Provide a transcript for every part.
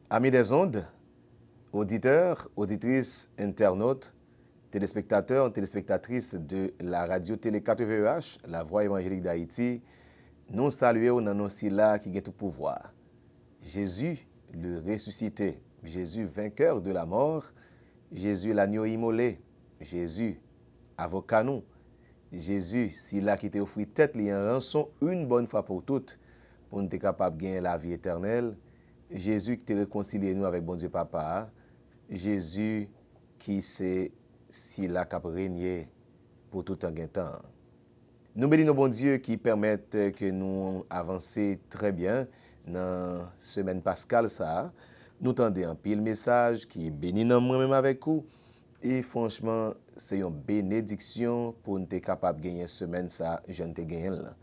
Amis des ondes, auditeurs, auditrices, internautes, téléspectateurs, téléspectatrices de la radio-télé 4VEH, la voix évangélique d'Haïti, nous saluons dans nos là qui ont tout pouvoir. Jésus, le ressuscité, Jésus, vainqueur de la mort, Jésus, l'agneau immolé, Jésus, avocat nous, Jésus, si là qui t'a offert tête li en rançon une bonne fois pour toutes, pour nous être capable de gagner la vie éternelle. Jésus qui t'a réconcilié nous avec bon Dieu Papa. Jésus qui c'est si là qui a régné pour tout un temps. Nous bénissons bon Dieu qui permettent que nous avancions très bien dans la semaine pascale ça. Nous tendons un pile message qui est béni dans moi-même avec vous. Et franchement, c'est une bénédiction pour nous être capable de gagner une semaine ça, je ne te gagne là.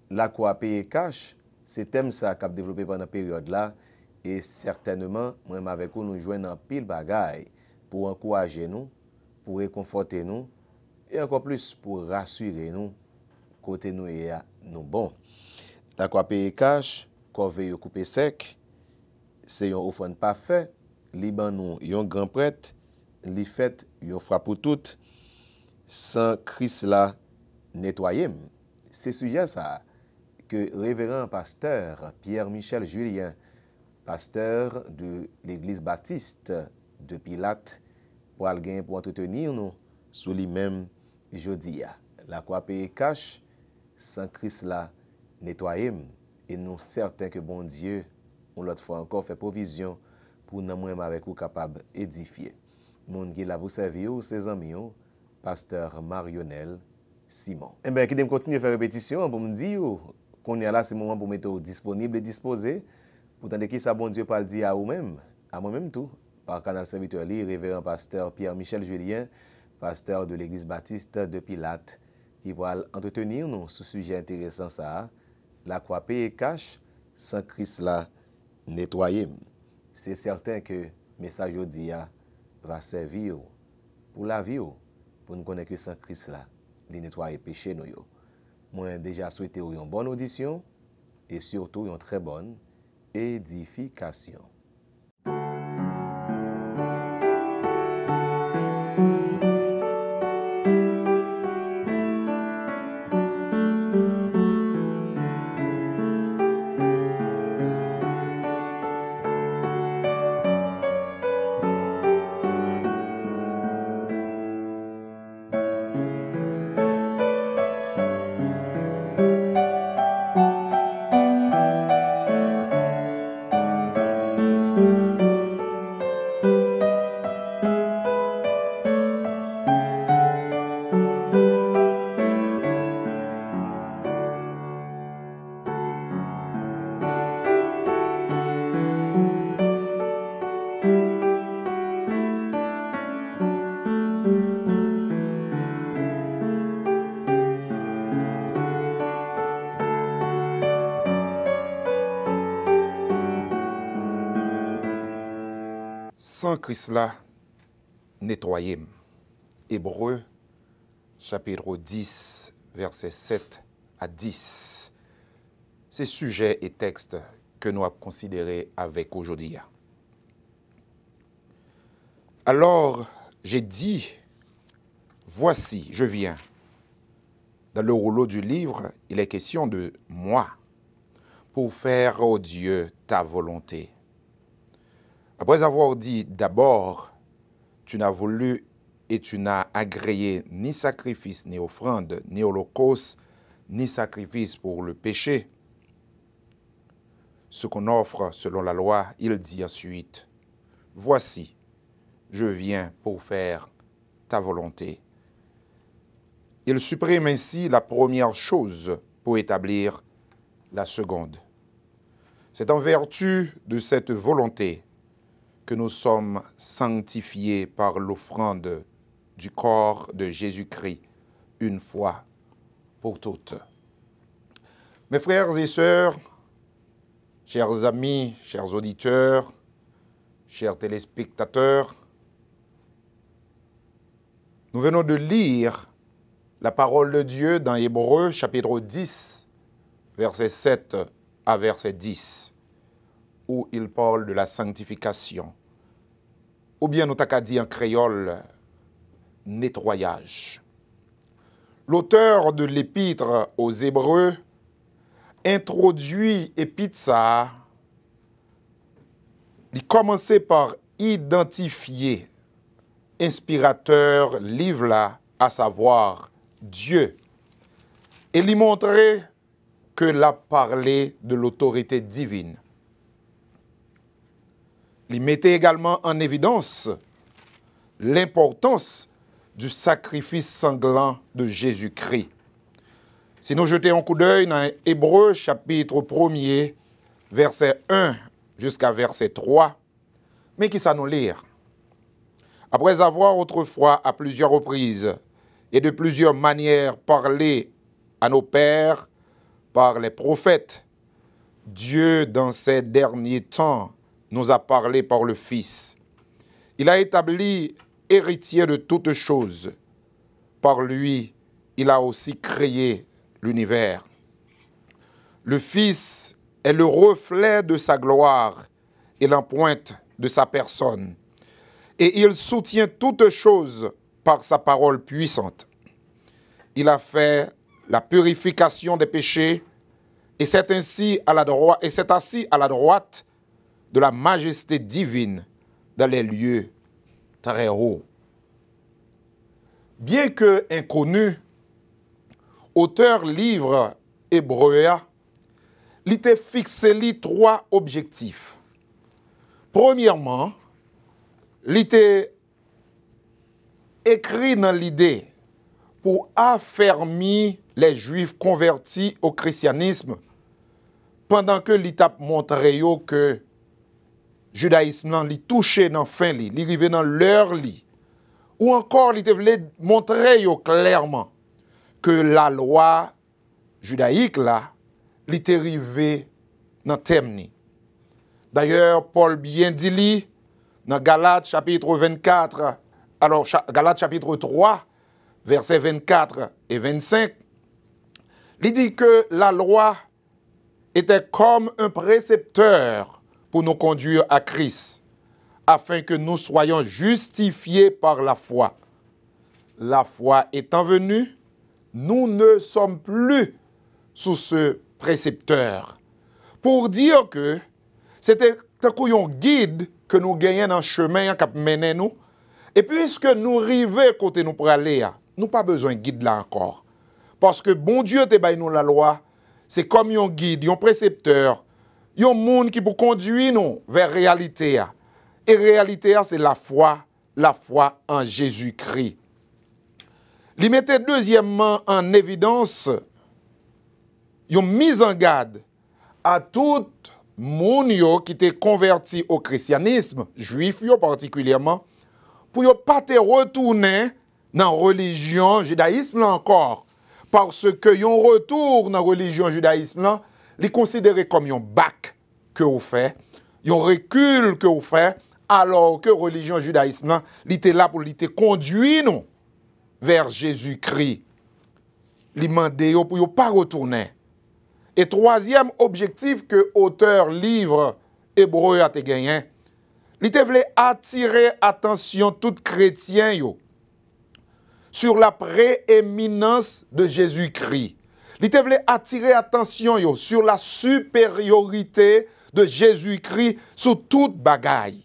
La quoi payer cash, c'est thème ça qu'a développé pendant cette période là et certainement moi avec vous nous joignons un pile bagaille pour encourager nous, pour réconforter nous et encore plus pour rassurer nous côté nous et nous bon. La quoi payer cash, qu'on veut couper sec, c'est une offrande parfait, liban nous un grand prêtre, li fait une fois pour toutes sans Christ là nettoyer. C'est sujet ça que révérend pasteur Pierre-Michel Julien, pasteur de l'église baptiste de Pilate, pour entretenir nous sous lui-même jeudi. La quoi paye cash sans Christ là nettoyer et nous certains que bon Dieu on l'autre fois encore fait provision pour nous même avec vous capable édifier. Moun qui la vous servir ses amis pasteur Marionel Simon. Eh bien, qui me continue à faire répétition pour me dire qu'on est là, c'est le moment pour mettre disponible et disposé. Pourtant, de qui ça, bon Dieu, parle dire à vous-même, à moi-même tout, par canal serviteur, révérend pasteur Pierre-Michel Julien, pasteur de l'église baptiste de Pilate, qui va entretenir nous sur ce sujet intéressant, ça, la croix paye cash, sans Christ là, nettoyer. C'est certain que le message aujourd'hui va servir pour la vie, pour nous connaître que sans Christ là, les nettoyer péché nous. Moi déjà souhaité une bonne audition et surtout une très bonne édification. Sans Christ là, nettoyer. Hébreux, chapitre 10, versets 7 à 10. C'est sujet et texte que nous avons considéré avec aujourd'hui. Alors, j'ai dit, voici, je viens. Dans le rouleau du livre, il est question de moi, pour faire, ô Dieu, ta volonté. Après avoir dit d'abord, tu n'as voulu et tu n'as agréé ni sacrifice, ni offrande, ni holocauste, ni sacrifice pour le péché. Ce qu'on offre selon la loi, il dit ensuite, voici, je viens pour faire ta volonté. Il supprime ainsi la première chose pour établir la seconde. C'est en vertu de cette volonté que nous sommes sanctifiés par l'offrande du corps de Jésus-Christ une fois pour toutes. Mes frères et sœurs, chers amis, chers auditeurs, chers téléspectateurs, nous venons de lire la parole de Dieu dans Hébreux chapitre 10, verset 7 à verset 10, où il parle de la sanctification. Ou bien nous t'avons dit en créole, nettoyage. L'auteur de l'épître aux Hébreux introduit l'épître ça. Il commençait par identifier inspirateur livre là, à savoir Dieu. Et lui montrer que l'a parlé de l'autorité divine. Il mettait également en évidence l'importance du sacrifice sanglant de Jésus-Christ. Si nous jetons un coup d'œil dans Hébreux chapitre 1er, verset 1 jusqu'à verset 3, mais qui ça nous lire? Après avoir autrefois à plusieurs reprises et de plusieurs manières parlé à nos pères par les prophètes, Dieu dans ces derniers temps nous a parlé par le Fils. Il a établi héritier de toutes choses. Par lui, il a aussi créé l'univers. Le Fils est le reflet de sa gloire et l'empreinte de sa personne. Et il soutient toutes choses par sa parole puissante. Il a fait la purification des péchés et s'est assis à la droite de la majesté divine dans les lieux très hauts. Bien que inconnu, auteur livre hébreu, il était fixé trois objectifs. Premièrement, il était écrit dans l'idée pour affermir les Juifs convertis au christianisme pendant que l'État montré que le judaïsme li touché dans fin li, li arrivé dans leur lit. Ou encore il voulait montrer clairement que la loi judaïque là, li était arrivé dans thème. D'ailleurs, Paul bien dit dans Galates chapitre 24, alors Galates chapitre 3, versets 24 et 25, il dit que la loi était comme un précepteur pour nous conduire à Christ, afin que nous soyons justifiés par la foi. La foi étant venue, nous ne sommes plus sous ce précepteur. Pour dire que c'était un guide que nous gagnons dans le chemin qui mène nous. Et puisque nous arrivons côté nous pour aller, nous pas besoin de guide là encore. Parce que bon Dieu te baille nous la loi, c'est comme un guide, un précepteur, un monde qui pour conduire nous vers la réalité. Et la réalité, c'est la foi en Jésus-Christ. Il mettait deuxièmement en évidence une mise en garde à tout monde qui était converti au christianisme, juif particulièrement, pour ne pas te retourner dans la religion judaïsme là encore. Parce que yon retour dans la religion judaïsme là, il est considéré comme un bac que vous faites, un recul que vous faites, alors que la religion judaïsme là, il était là pour te conduire nous vers Jésus-Christ. Il demandé pour ne pas retourner. Et troisième objectif que l'auteur livre hébreu a gagné, il voulait attirer attention tout chrétien sur la prééminence de Jésus-Christ. Il voulait attirer attention sur la supériorité de Jésus-Christ sur toute bagaille.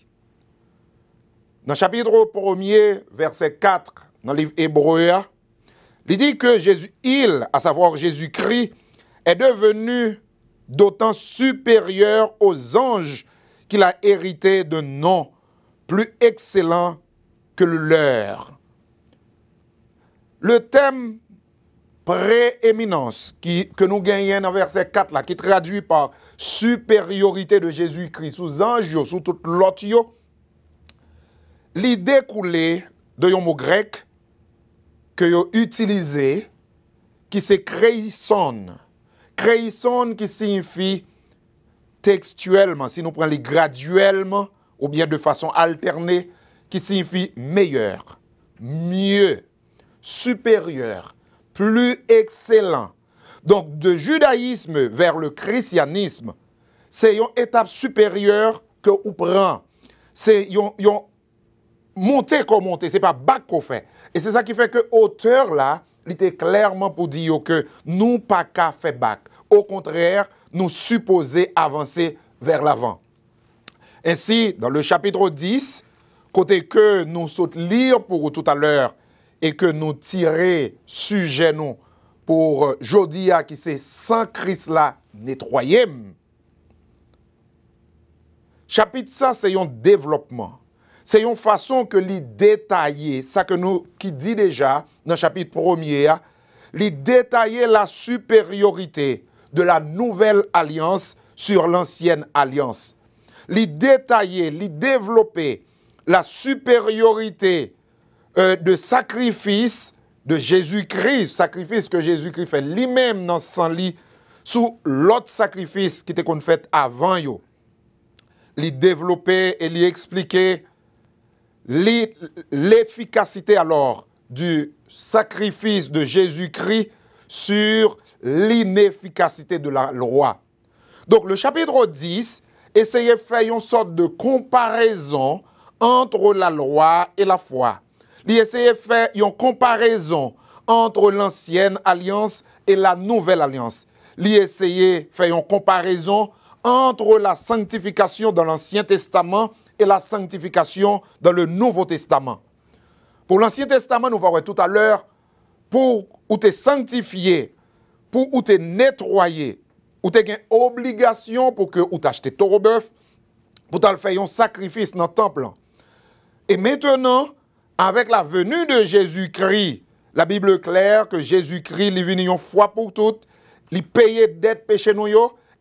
Dans le chapitre 1er, verset 4, dans le livre hébreu, il dit que à savoir Jésus-Christ, est devenu d'autant supérieur aux anges qu'il a hérité d'un nom plus excellent que le leur. Le thème prééminence que nous gagnons dans verset 4, là, qui traduit par supériorité de Jésus-Christ sous anges, sous tout l'autre, l'idée coulée de un mot grec que vous utilisé, qui c'est créison. Créison qui signifie textuellement, si nous prenons les graduellement ou bien de façon alternée, qui signifie meilleur, mieux, supérieur, plus excellent. Donc, de judaïsme vers le christianisme, c'est une étape supérieure que vous prenez. C'est une montée qu'on monte, ce n'est pas bas qu'on fait. Et c'est ça qui fait que l'auteur là, il était clairement pour dire que nous pas qu'à faire bac. Au contraire, nous supposons avancer vers l'avant. Ainsi, dans le chapitre 10, côté que nous sautons lire pour tout à l'heure et que nous tirons sujet nous pour Jodia qui c'est sans Christ là nettoyé. Chapitre ça, c'est un développement. C'est une façon que les détailler, ça que nous qui dit déjà dans le chapitre 1er, les détailler la supériorité de la nouvelle alliance sur l'ancienne alliance. Les détailler, les développer la supériorité de sacrifice de Jésus-Christ, sacrifice que Jésus-Christ fait lui-même dans son lit, sous l'autre sacrifice qui était qu'on fait avant yo. Les développer et les expliquer l'efficacité alors du sacrifice de Jésus-Christ sur l'inefficacité de la loi. Donc le chapitre 10 essayait de faire une sorte de comparaison entre la loi et la foi. Il essayait de faire une comparaison entre l'ancienne alliance et la nouvelle alliance. Il essayait de faire une comparaison entre la sanctification dans l'Ancien Testament et la sanctification dans le Nouveau Testament. Pour l'Ancien Testament, nous verrons tout à l'heure, pour ou te sanctifier, pour ou te nettoyer, ou te une obligation pour que ou t'acheter taureau bœuf, pour te faire un sacrifice dans le temple. Et maintenant, avec la venue de Jésus-Christ, la Bible est claire que Jésus-Christ est venu une fois pour toutes, il paye dette péché nous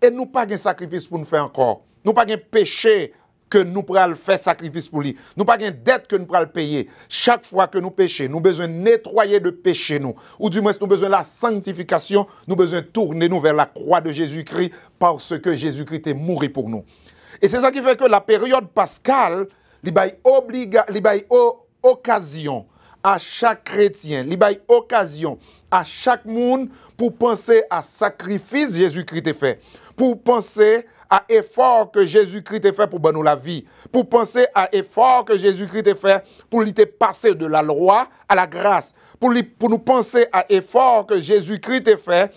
et nous pas de sacrifice pour nous faire encore. Nous pas de péché que nous pourrons faire sacrifice pour lui. Nous pas de dette que nous pourrons payer. Chaque fois que nous péchons, nous avons besoin de nettoyer de péché nous. Ou du moins, nous avons besoin de la sanctification, nous avons besoin de tourner nous vers la croix de Jésus-Christ parce que Jésus-Christ est mort pour nous. Et c'est ça qui fait que la période pascale, il y a occasion à chaque chrétien, il y a occasion à chaque monde pour penser à sacrifice Jésus-Christ a fait, pour penser à effort que Jésus-Christ a fait pour nous la vie, pour penser à effort que Jésus-Christ a fait pour lui passer de la loi à la grâce, pour nous penser à effort que Jésus-Christ a fait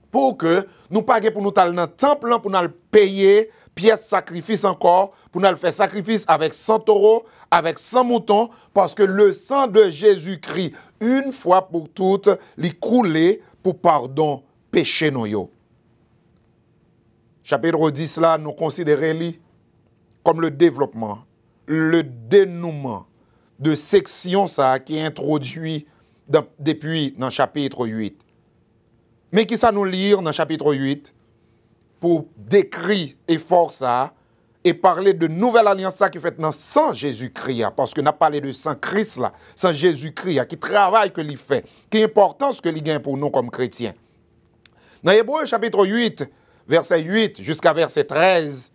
pour que nous paguions pour nous aller dans le temple, pour nous payer pièce sacrifice encore, pour nous faire sacrifice avec 100 taureaux, avec 100 moutons, parce que le sang de Jésus-Christ, une fois pour toutes, l'y coulé pour pardon péché nous. Chapitre 10 là, nous considérons comme le développement, le dénouement de section ça qui est introduit depuis dans chapitre 8. Mais qui ça nous lire dans chapitre 8 pour décrire effort ça et parler de nouvelle alliance ça qui fait dans sang Jésus-Christ parce que n'a parlé de sang Christ là, sang Jésus-Christ qui travaille que l'il fait, qui importance que l'il gagne pour nous comme chrétiens. Dans Hébreux chapitre 8, verset 8 jusqu'à verset 13,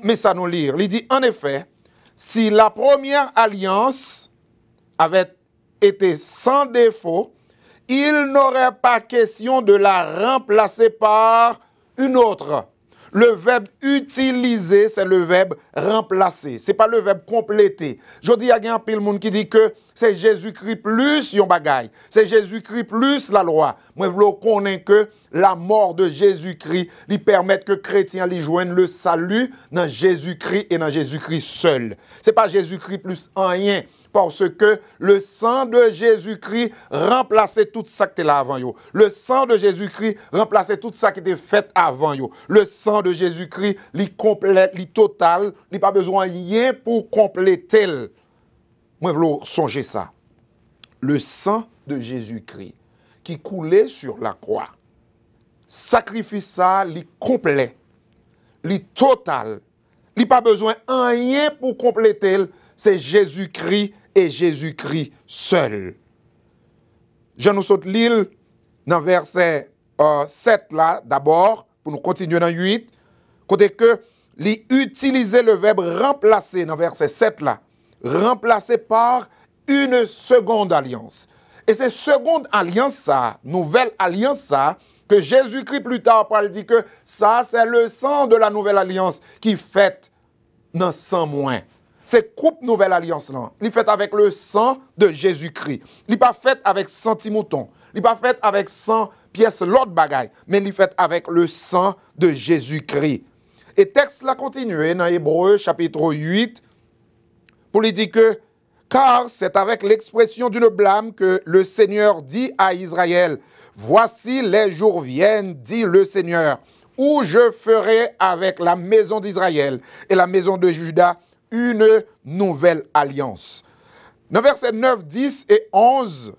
mais ça nous lire. Il dit en effet, si la première alliance avait été sans défaut, il n'aurait pas question de la remplacer par une autre. Le verbe utiliser, c'est le verbe remplacer. Ce n'est pas le verbe compléter. Je dis à un pile monde qui dit que c'est Jésus-Christ plus yon bagay. C'est Jésus-Christ plus la loi. Moi, je connais que la mort de Jésus-Christ lui permet que les chrétiens lui joignent le salut dans Jésus-Christ et dans Jésus-Christ seul. Ce n'est pas Jésus-Christ plus rien. Parce que le sang de Jésus-Christ remplaçait tout ça qui était là avant. Yo. Le sang de Jésus-Christ remplaçait tout ça qui était fait avant. Yo. Le sang de Jésus-Christ, il complète, il total, il n'a pas besoin de rien pour compléter. Moi, je veux songer ça. Le sang de Jésus-Christ qui coulait sur la croix, sacrifice ça, il complet, il total, il n'a pas besoin de rien pour compléter. C'est Jésus-Christ et Jésus-Christ seul. Je nous saute l'île dans verset 7 là, d'abord, pour nous continuer dans 8, côté que l'utiliser le verbe remplacer dans verset 7 là, remplacé par une seconde alliance. Et cette seconde alliance ça, nouvelle alliance ça, que Jésus-Christ plus tard parle dit que ça c'est le sang de la nouvelle alliance qui fait dans sang moins. C'est coupe nouvelle alliance là. Il fait avec le sang de Jésus-Christ. Il n'est pas fait avec 100 petits moutons. Il n'est pas fait avec 100 pièces l'autre bagaille, mais il est fait avec le sang de Jésus-Christ. Et texte là continue dans Hébreux chapitre 8 pour lui dire que car c'est avec l'expression d'une blâme que le Seigneur dit à Israël, voici les jours viennent, dit le Seigneur, où je ferai avec la maison d'Israël et la maison de Juda une nouvelle alliance. Dans versets 9, 10 et 11,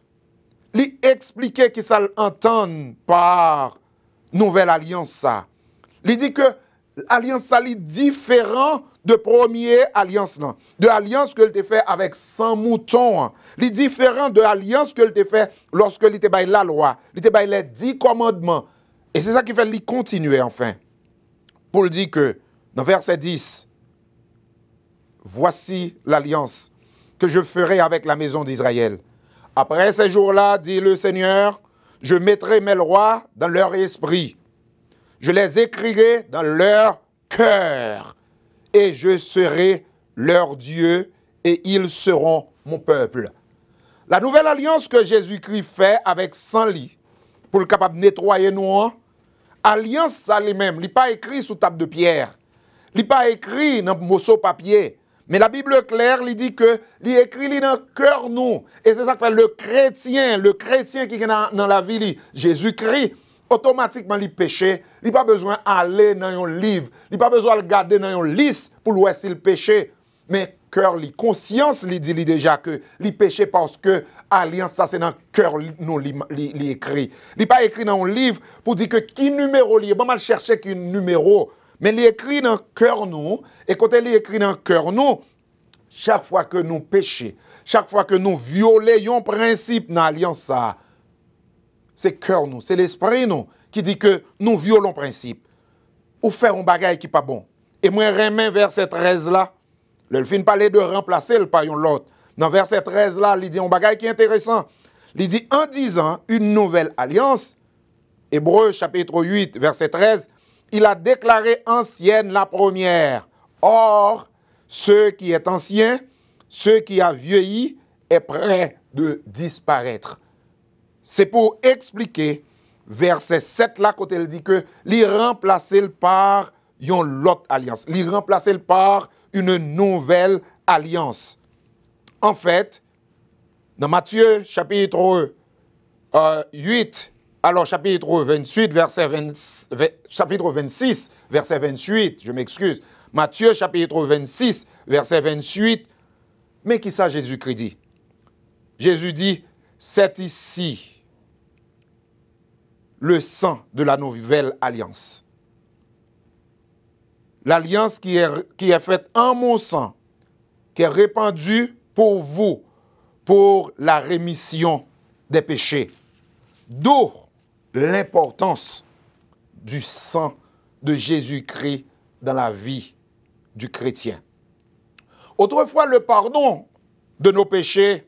il expliquait qu'ils s'entendent par nouvelle alliance ça. Il dit que l'alliance ça est différent de première alliance là. De l'alliance que il fait avec 100 moutons. Il est différent de l'alliance que il fait lorsque il était la loi. Il était les 10 commandements. Et c'est ça qui fait lui continuer enfin. Pour le dire que dans verset 10, voici l'alliance que je ferai avec la maison d'Israël. Après ces jours-là, dit le Seigneur, je mettrai mes lois dans leur esprit. Je les écrirai dans leur cœur. Et je serai leur Dieu et ils seront mon peuple. La nouvelle alliance que Jésus-Christ fait avec 100 lits pour le capable de nettoyer nous, alliance ça lui-même, il n'est pas écrit sous table de pierre, il n'est pas écrit dans morceau papier, mais la Bible claire, il dit que il est écrit dans le cœur nous. Et c'est ça que fait le chrétien qui est dans la vie, Jésus-Christ, automatiquement, il péche. Il n'a pas besoin d'aller dans un livre. Il n'a pas besoin de regarder dans une liste pour voir s'il péche. Mais cœur, conscience, il dit déjà que il péche parce que alliance, ça c'est dans le cœur, nous, il écrit. Il n'est pas écrit dans un livre pour dire que qui numéro, il est pas mal chercher qui numéro. Mais il écrit dans le cœur, nous. Et quand il écrit dans le cœur, nous, chaque fois que nous péchons, chaque fois que nous violons un principe dans l'alliance, ça, c'est cœur nous, c'est l'esprit nous qui dit que nous violons principe. Ou faire un bagage qui n'est pas bon. Et moi, remets verset 13 là, le film parlait de remplacer le paillon l'autre. Dans verset 13 là, il dit un bagage qui est intéressant. Il dit en disant une nouvelle alliance, Hébreux chapitre 8, verset 13, il a déclaré ancienne la première. Or, ce qui est ancien, ce qui a vieilli, est prêt de disparaître. C'est pour expliquer, verset 7 là, quand il dit que l'y remplacer par une autre alliance, l'y remplacer par une nouvelle alliance. En fait, dans Matthieu chapitre 8, alors chapitre 28, chapitre 26, verset 28, je m'excuse, Matthieu chapitre 26, verset 28, mais qui ça Jésus-Christ dit? Jésus dit, c'est ici le sang de la nouvelle alliance. L'alliance qui est faite en mon sang, qui est répandue pour vous, pour la rémission des péchés. D'où l'importance du sang de Jésus-Christ dans la vie du chrétien. Autrefois, le pardon de nos péchés,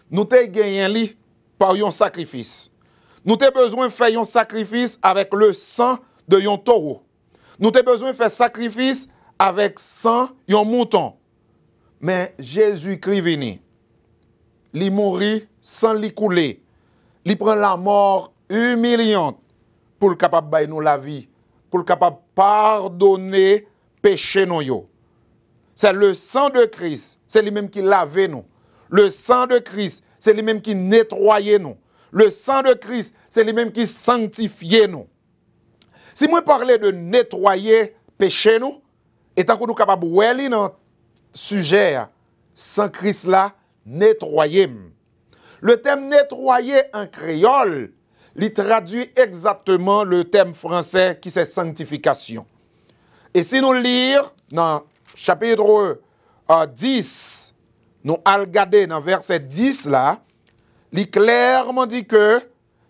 nous t'avons gagné par un sacrifice. Nous avons besoin de faire un sacrifice avec le sang de un taureau. Nous avons besoin de faire sacrifice avec sang de un mouton. Mais Jésus-Christ venu. Il mourit sans lui couler. Il prend la mort humiliante pour le capable de nous la vie, pour le capable de pardonner péché nous. C'est le sang de Christ, c'est lui-même qui lave nous. Le sang de Christ, c'est lui-même qui nettoie nous. Le sang de Christ, c'est lui-même qui sanctifie nous. Si moi parler de nettoyer péché nous, et tant que nous sommes capables de voir dans le sujet, sans Christ là, nettoyer. Le terme nettoyer en créole, il traduit exactement le terme français qui c'est sanctification. Et si nous lisons dans chapitre 10, nous allons regarder dans verset 10 là, il clairement dit que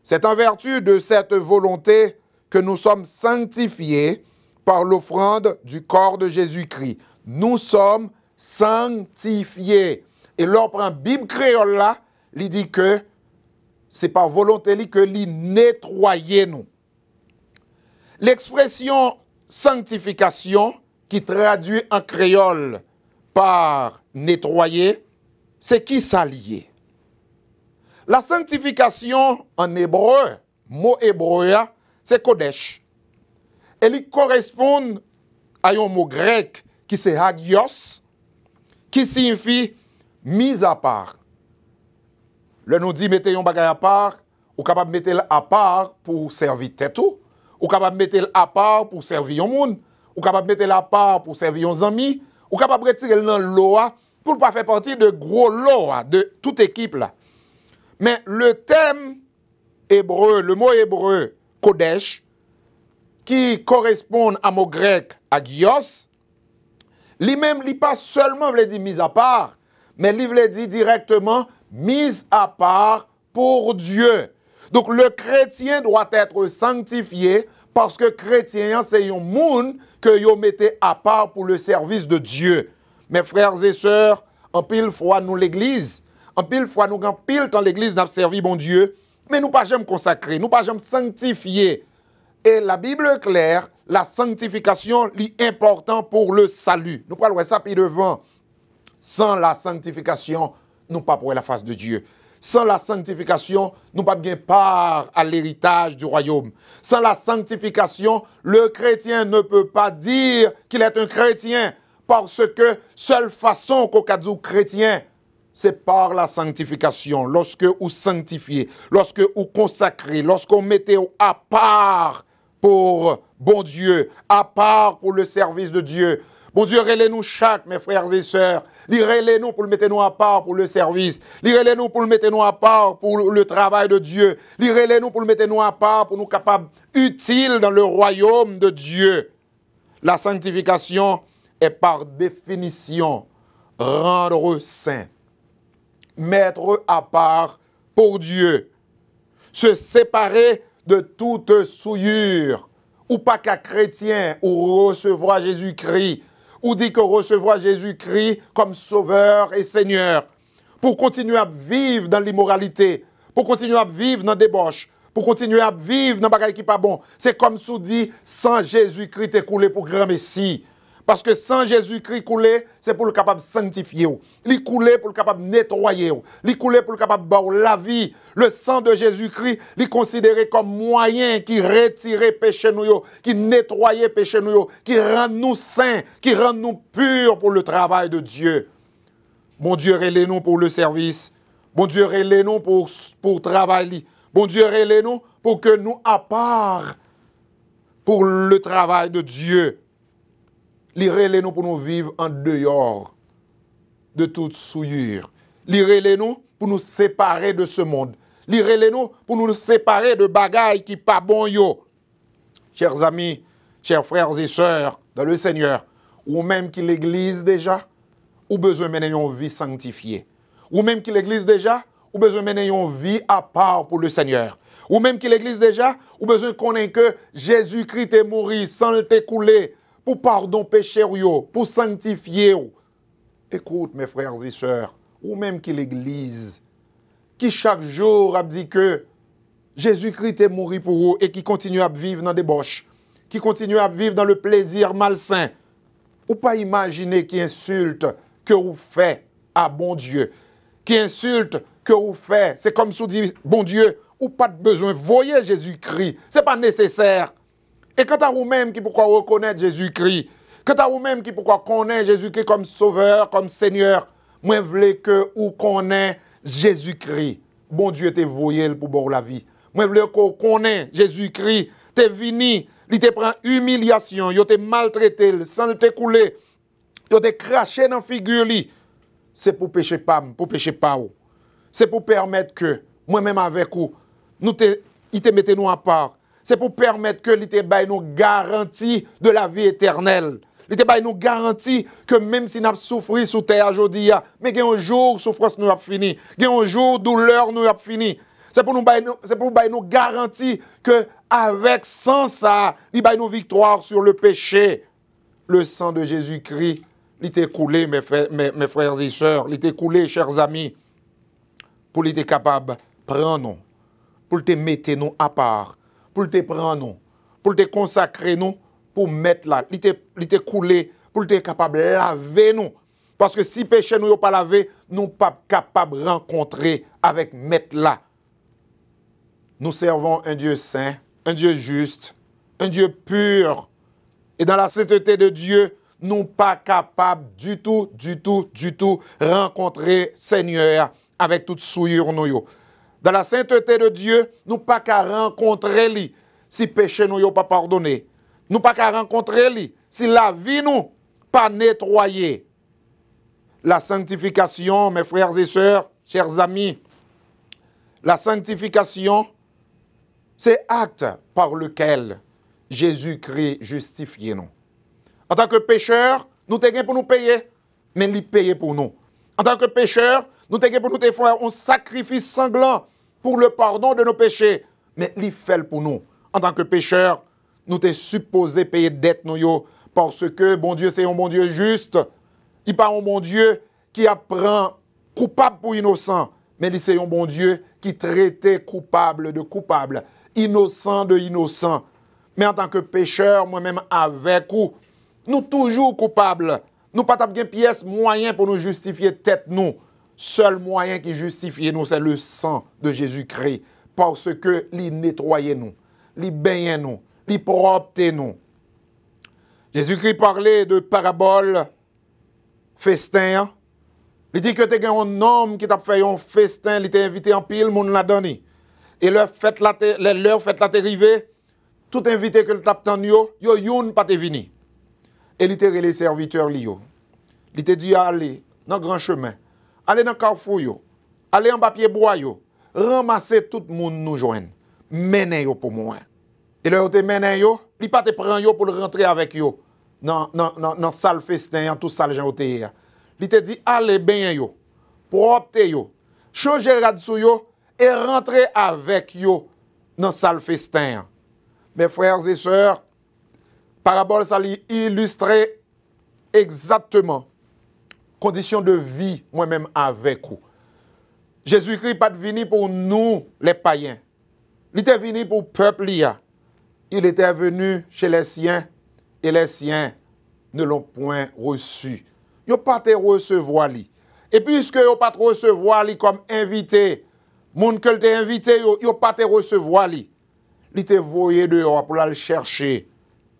c'est en vertu de cette volonté que nous sommes sanctifiés par l'offrande du corps de Jésus-Christ. Nous sommes sanctifiés. Et l'on prend Bible créole là, il dit que c'est par volonté que il nettoyer nous. L'expression sanctification, qui traduit en créole par nettoyer, c'est qui s'allier. La sanctification en hébreu, mot hébreu, c'est kodesh. Elle correspond à un mot grec qui c'est hagios, qui signifie mise à part. Le nous dit mettez un bagage à part, ou capable mettre à part pour servir tête ou capable mettre à part pour servir un monde, ou capable mettre à part pour servir un ami, ou capable retirer dans l'eau pour ne pas faire partie de gros lot de toute équipe là. Mais le thème hébreu, le mot hébreu kodesh, qui correspond à mot grec agios, lui-même, il pas seulement veut dire mise à part, mais il veut dire directement mise à part pour Dieu. Donc le chrétien doit être sanctifié parce que chrétien, c'est un monde que vous mettez à part pour le service de Dieu. Mes frères et sœurs, en pile fois nous l'église, en pile fois nous en pile temps l'église n'a servi bon Dieu, mais nous pas jamais consacrer, nous pas jamais sanctifier. Et la Bible est claire, la sanctification est importante pour le salut. Nous parlons ça puis devant. Sans la sanctification, nous pas pour la face de Dieu. Sans la sanctification, nous pas bien part à l'héritage du royaume. Sans la sanctification, le chrétien ne peut pas dire qu'il est un chrétien parce que seule façon qu'on a dit chrétien, c'est par la sanctification. Lorsque vous sanctifiez, lorsque vous consacrez, lorsqu'on mettez à part pour bon Dieu, à part pour le service de Dieu. Bon Dieu, relève-nous chaque, mes frères et sœurs. Relève-nous pour le mettre nous à part pour le service. Relève-nous pour le mettre nous à part pour le travail de Dieu. Relève-nous pour le mettre nous à part pour nous capables utiles dans le royaume de Dieu. La sanctification est par définition rendre saint, mettre à part pour Dieu, se séparer de toute souillure, ou pas qu'à chrétien, ou recevoir Jésus-Christ, ou dit que recevoir Jésus-Christ comme sauveur et seigneur, pour continuer à vivre dans l'immoralité, pour continuer à vivre dans la débauche, pour continuer à vivre dans les bagages qui pas bon. C'est comme si on dit, sans Jésus-Christ t'es coulé pour grand Messie. Parce que sans Jésus-Christ coulé, c'est pour le capable de sanctifier. Il coulé pour le capable de nettoyer. Il coulé pour le capable de la vie. Le sang de Jésus-Christ, il est considéré comme moyen qui retire péché nous, qui nettoie péché nous, qui rend nous saints, qui rend nous purs pour le travail de Dieu. Bon Dieu, relève-nous pour le service. Bon Dieu, relève-nous pour travail. Bon Dieu, relève-nous pour que nous à part pour le travail de Dieu. Lirez-les-nous pour nous vivre en dehors de toute souillure. Lirez-les-nous pour nous séparer de ce monde. Lirez-les-nous pour nous séparer de bagailles qui pas bon yo. Chers amis, chers frères et sœurs dans le Seigneur, ou même qui l'église déjà, ou besoin de mener une vie sanctifiée. Ou même qui l'église déjà, ou besoin de mener une vie à part pour le Seigneur. Ou même qui l'église déjà, ou besoin de connaître que Jésus-Christ est mort sans le t'écouler, pour pardon péché pour sanctifier. Écoute mes frères et sœurs, ou même qui l'église, qui chaque jour a dit que Jésus-Christ est mort pour vous et qui continue à vivre dans des débauche, qui continue à vivre dans le plaisir malsain, ou pas imaginer qui insulte que vous faites à bon Dieu, qui insulte que vous faites, c'est comme si vous dites, bon Dieu, ou pas de besoin, voyez Jésus-Christ, c'est pas nécessaire. Et quant à vous-même qui pourquoi reconnaître Jésus-Christ, quant à vous-même qui pourquoi connaître Jésus-Christ comme sauveur, comme Seigneur, moi je veux que vous connaissez Jésus-Christ. Bon Dieu t'es voyé pour boire la vie. Moi je veux que vous connaissez Jésus-Christ, t'es venu, il te prend humiliation, il te maltraité, sans te couler, il te craché dans la figure. C'est pour pécher pas, pour pécher pas. C'est pour permettre que, moi-même avec vous, il te mette nous à part. C'est pour permettre que l'ité baille nous garantie de la vie éternelle. L'ité baille nous garantie que même si nous avons souffert sous terre aujourd'hui, mais il y a un jour souffrance nous a fini, il y a un jour douleur nous a fini. C'est pour nous garantir que avec sans ça, il baille nous victoire sur le péché. Le sang de Jésus-Christ, il était coulé mes frères et sœurs, il était coulé chers amis pour l'être capable prendre nous, pour te mettre nous à part. Pour te prendre, pour te consacrer nous, pour mettre là, il te coulé, pour te capable de laver nous. Parce que si péché nous n'est pas lavé, nous ne sommes pas capables de rencontrer avec mettre là. Nous servons un Dieu saint, un Dieu juste, un Dieu pur. Et dans la sainteté de Dieu, nous ne sommes pas capables du tout rencontrer Seigneur avec toute souillure nous. Dans la sainteté de Dieu, nous ne sommes pas qu'à rencontrer lui si péché nous n'est pas pardonné. Nous ne sommes pas qu'à rencontrer lui si la vie nous pas nettoyée. La sanctification, mes frères et sœurs, chers amis, la sanctification, c'est acte par lequel Jésus-Christ justifie nous. En tant que pécheurs, nous sommes pour nous payer, mais il paye pour nous. En tant que pécheurs, nous sommes pour nous faire un sacrifice sanglant pour le pardon de nos péchés, mais il fait pour nous. En tant que pécheurs, nous sommes supposés payer dette nous, parce que bon Dieu, c'est un bon Dieu juste. Il n'est pas un bon Dieu qui apprend coupable pour innocent, mais c'est un bon Dieu qui traite coupable de coupable, innocent de innocent. Mais en tant que pécheur, moi-même avec vous, nous toujours coupables. Nous pas de pièce moyen pour nous justifier tête nous. Seul moyen qui justifie nous, c'est le sang de Jésus-Christ. Parce que il nettoie nous, il baigne nous, il propre nous. Jésus-Christ parlait de parabole festin. Il dit que tu as un homme qui t'a fait un festin, il t'a invité en pile, moun l'a donné. Et leur fête la arrivée, tout invité que le t'a tendu, yo youn pas te vini. Et il t'a les serviteurs li. Il t'a dit aller dans le grand chemin, aller dans le carrefour yo, aller en papier bois yo, ramasser tout le monde nous joindre, mener yo pour moi. Et là te mener yo, il pas te prend yo pour rentrer avec yo dans salle festin, tout salle gens ote. Il te dit allez bien yo, propre yo, changer rad sou yo et rentrer avec yo dans salle festin. Mes frères et sœurs, parabole ça illustrer exactement conditions de vie moi-même avec vous. Jésus-Christ pas venu pour nous les païens. Il était venu pour le peuple. Il était venu chez les siens et les siens ne l'ont point reçu. Ils n'ont pas te recevoir lui. Et puisque ils n'ont pas te recevoir lui comme invité, moun que te invité, ils n'ont pas te recevoir lui. Il te voyé dehors pour aller chercher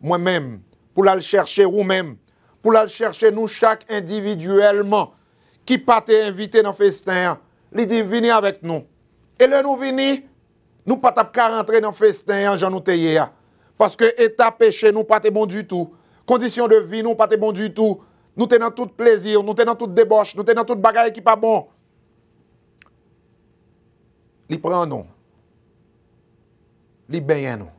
moi-même, pour aller chercher vous-même, pour aller chercher nous chaque individuellement qui pas te invité dans le festin. Il dit venez avec nous. Et là nous venons, nous pas qu'à rentrer dans le festin Jean nous teye. Parce que état péché nous pas bon du tout. Condition de vie nous pas bon du tout. Nous sommes dans tout plaisir, nous sommes dans toute débauche, nous sommes dans toute bagaille qui pas bon. Il prend nous. Il baigne nous.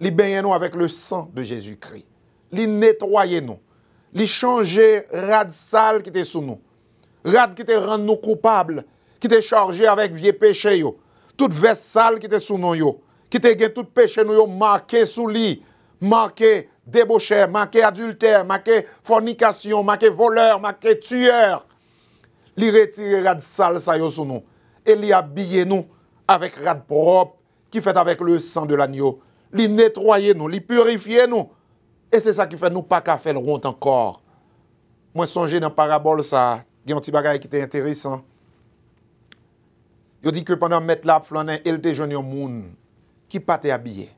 Il baigne nous avec le sang de Jésus-Christ. Il nettoie nous. Il change rad sale qui était sous nous. Rad qui te rend nous coupables, qui te chargé avec vieux péché yo. Toute veste sale qui était sous nous yo. Qui te gen tout péché nous yo marqué sous lui, marqué débauché, marqué adultère, marqué fornication, marqué voleur, marqué tueur. Li retire rad sale sa yo sous nous et li habille nous avec rad propre qui fait avec le sang de l'agneau. Li nettoie nous, li purifie nous. Et c'est ça qui fait nous pas qu'à faire le rond encore. Moi songer dans parabole ça, il y a un petit bagage qui était intéressant. Il dit que pendant mettre la flanin, il te jeune un monde qui pas te habillé.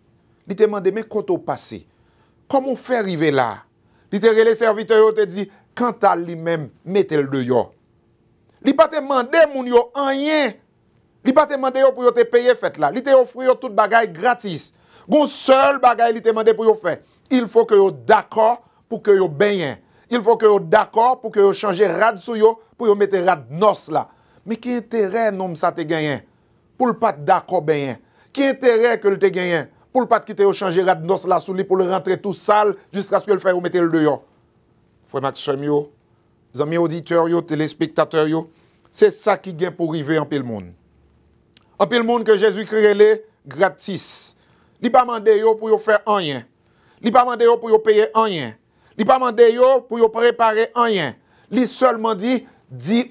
Il te demandé mais quand au passé, comment faire arriver là? Il te les serviteurs te dit quand à lui-même mettez le dehors. Il pas te demander moun yo rien. Il pas te demander pour te payer fait là. Il te offrir tout bagage gratis. Gon seul bagage il te demander pour yo faire. Il faut que yo d'accord pour que yo bien. Il faut que yo d'accord pour que yo changer rad sou yo pour yo mettre rad nos là. Mais qui intérêt non ça te gagné pour le pas d'accord bien. Qui intérêt que le te gagné pour le pas quitter yo changer rad nos là sous lui pour le rentrer tout sale jusqu'à ce que le faire mettre le dehors. Frère Maxime yo, amis auditeurs yo, téléspectateurs yo, c'est ça qui gagne pour arriver en pile monde. En pile monde que Jésus-Christ est gratis. Il pas mandé yo pour yo faire rien. Il pas mandé yo pour yo payer rien. Il pas mandé yo pour yo préparer rien. Il seulement dit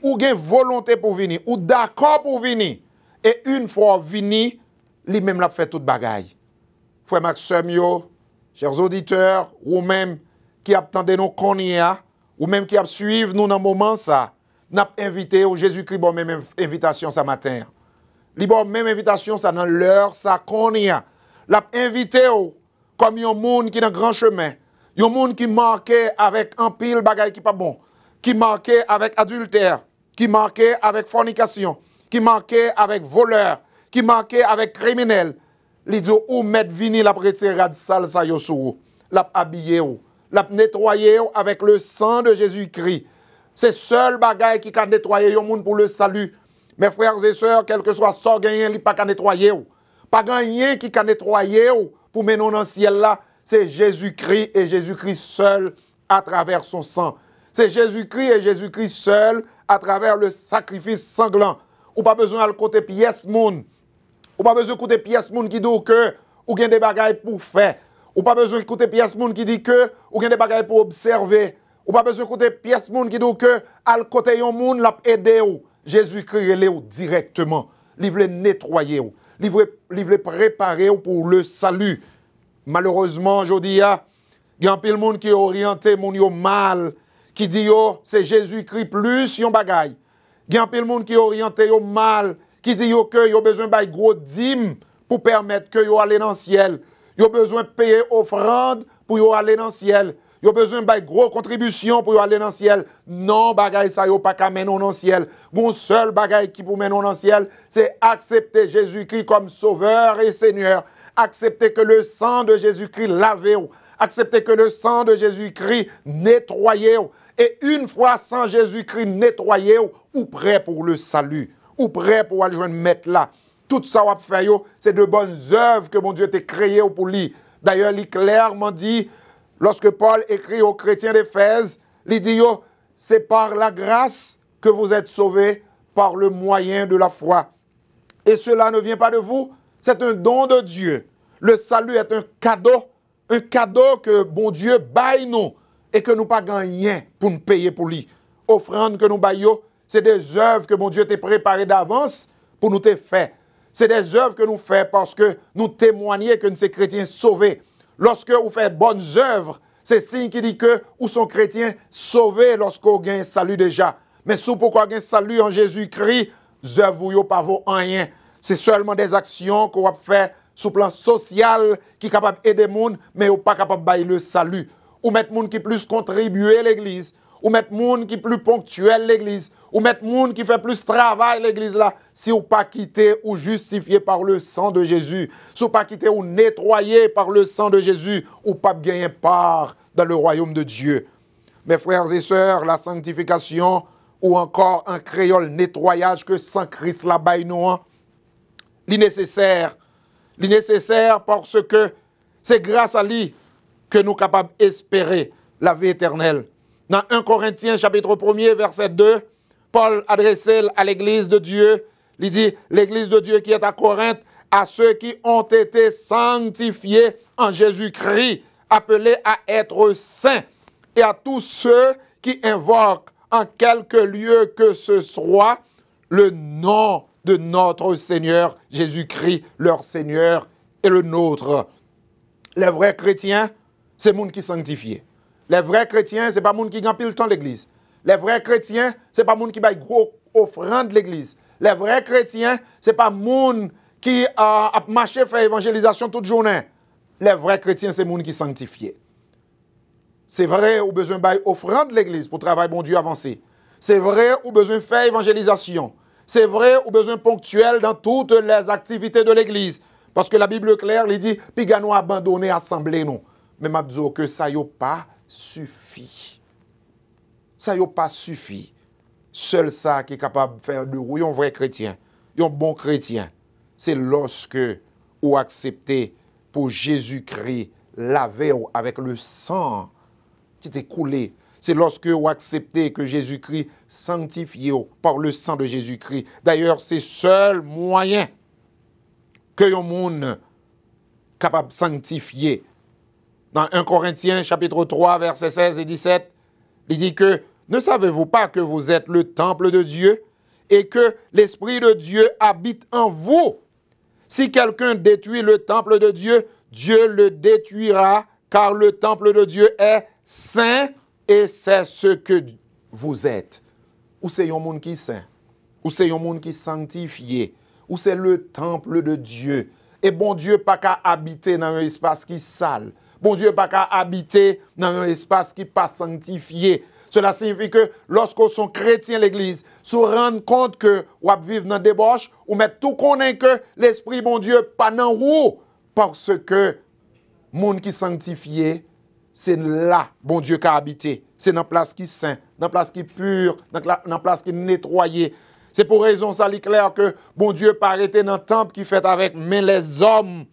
ou gen volonté pour venir ou d'accord pour venir. Et une fois vini, lui même l'a fait toute bagaille. frère Maxime, chers auditeurs, ou même qui attendent nous qu'on y a, ou même qui suivent nous dans le moment ça, n'a invité au Jésus-Christ, bon même invitation ce matin. Li bon même invitation ça dans l'heure ça qu'on y a. L'a invité comme un monde qui dans grand chemin, un monde qui marqué avec un pile bagaille qui pas bon, qui marqué avec adultère, qui marqué avec fornication, qui marqué avec voleur, qui marqué avec criminel. Li dit ou mettre vini la retiré de sale ça yo sou, l'a habillé ou, l'a nettoyé avec le sang de Jésus-Christ. C'est seul bagaille qui can nettoyer un monde pour le salut. Mes frères et sœurs, quel que soit sort gagné, il pas qu'à nettoyer ou. Pas gagné qui can nettoyer ou pour mener dans le ciel là, c'est Jésus-Christ et Jésus-Christ seul à travers son sang. C'est Jésus-Christ et Jésus-Christ seul à travers le sacrifice sanglant. Ou pas besoin de côté pièce moun. Ou pas besoin de côté pièce moun qui dit que ou gen des bagailles pour faire. Ou pas besoin de côté pièce moun qui dit que ou gen des bagailles pour observer. Ou pas besoin de côté pièce moun qui dit que al côté yon moun l'a aider ou. Jésus-Christ relé ou directement. Il veut nettoyer ou. Il veut préparer ou pour le salut. Malheureusement, je dis, il y a un peu de monde qui est orienté, moun yo mal, qui dit yo, c'est Jésus-Christ plus yon bagay. Il y a un peu de monde qui est orienté yo mal, qui dit yo que yo besoin de gros dîmes pour permettre que yo aller dans le ciel. Yo besoin de payer offrande pour yo aller dans le ciel. Yo besoin de gros contributions pour aller dans le ciel. Non, bagay ça yo pas qu'à mener dans le ciel. Bon seul bagay qui pour mener dans le ciel, c'est accepter Jésus-Christ comme sauveur et Seigneur. Accepter que le sang de Jésus-Christ lavé ou. Accepter que le sang de Jésus-Christ nettoyé ou. Et une fois sans Jésus-Christ nettoyé ou prêt pour le salut. Ou prêt pour aller joindre mettre là. Tout ça va faire c'est de bonnes œuvres que mon Dieu t'a créé pour lui. D'ailleurs, il clairement dit lorsque Paul écrit aux chrétiens d'Éphèse, il dit c'est par la grâce que vous êtes sauvés par le moyen de la foi. Et cela ne vient pas de vous, c'est un don de Dieu. Le salut est un cadeau que bon Dieu baille nous et que nous pas gagnons pour nous payer pour lui. Offrande que nous baillons, c'est des œuvres que mon Dieu t'a préparées d'avance pour nous te faire. C'est des œuvres que nous faisons parce que nous témoignons que nous sommes chrétiens sauvés. Lorsque vous faites bonnes œuvres, c'est signe qui dit que vous sont chrétiens sauvés lorsque vous gagnez salut déjà. Mais si pourquoi vous gagnez salut en Jésus-Christ, œuvres vous pas vaut rien. C'est seulement des actions qu'on va faire sur le plan social qui est capable d'aider les gens, mais vous pas capable de bailler le salut. Ou mettre les gens qui plus contribuer à l'église, ou mettre les gens qui plus ponctuel l'église, ou mettre les gens qui fait plus travail l'église là, si vous pas quitté ou justifié par le sang de Jésus, si vous pas quitté ou nettoyé par le sang de Jésus, ou pas gagner part dans le royaume de Dieu. Mes frères et sœurs, la sanctification ou encore un créole nettoyage que sans Christ la baille nous, l'innécessaire parce que c'est grâce à lui que nous sommes capables d'espérer la vie éternelle. Dans 1 Corinthiens chapitre 1er verset 2, Paul adressait à l'église de Dieu, il dit l'église de Dieu qui est à Corinthe, à ceux qui ont été sanctifiés en Jésus-Christ, appelés à être saints, et à tous ceux qui invoquent en quelque lieu que ce soit le nom de notre Seigneur Jésus-Christ, leur Seigneur et le nôtre. Les vrais chrétiens, c'est le monde qui sanctifie. Les vrais chrétiens, ce n'est pas le monde qui gagne le temps de l'église. Les vrais chrétiens, ce n'est pas le monde qui baille gros offrande de l'église. Les vrais chrétiens, ce n'est pas le monde qui a marché faire évangélisation toute journée. Les vrais chrétiens, c'est le monde qui sanctifie. C'est vrai, ou besoin bailler offrande de l'église pour travailler bon Dieu avancé. C'est vrai, ou besoin faire évangélisation. C'est vrai, ou besoin ponctuel dans toutes les activités de l'église. Parce que la Bible claire, il dit, puis nous abandonner l'assemblée, non. Mais m'a dit que ça y pas suffit. Ça y pas suffit. Seul ça qui est capable de faire de vous un vrai chrétien, un bon chrétien, c'est lorsque vous acceptez pour Jésus-Christ laver avec le sang qui est coulé. C'est lorsque vous acceptez que Jésus-Christ sanctifie par le sang de Jésus-Christ. D'ailleurs, c'est le seul moyen que le monde capable de sanctifier. Dans 1 Corinthiens chapitre 3, versets 16 et 17, il dit que ne savez-vous pas que vous êtes le temple de Dieu et que l'Esprit de Dieu habite en vous? Si quelqu'un détruit le temple de Dieu, Dieu le détruira, car le temple de Dieu est saint et c'est ce que vous êtes. Ou c'est un monde qui est saint, ou c'est un monde qui est sanctifié, ou c'est le temple de Dieu. Et bon Dieu pas qu'à habiter dans un espace qui est sale. Bon Dieu pas qu'à habiter dans un espace qui n'est pas sanctifié. Cela signifie que lorsqu'on sont chrétiens l'église, se rendre compte que ou vivre dans débauche, ou mettre tout connaît que l'esprit bon Dieu pas dans vous parce que monde qui sanctifié, c'est là bon Dieu qui a habité. C'est dans place qui est saint, dans place qui est pure, dans place qui est nettoyée. C'est pour raison ça, il est clair que bon Dieu pas arrêté dans le temple qui fait avec mais les hommes,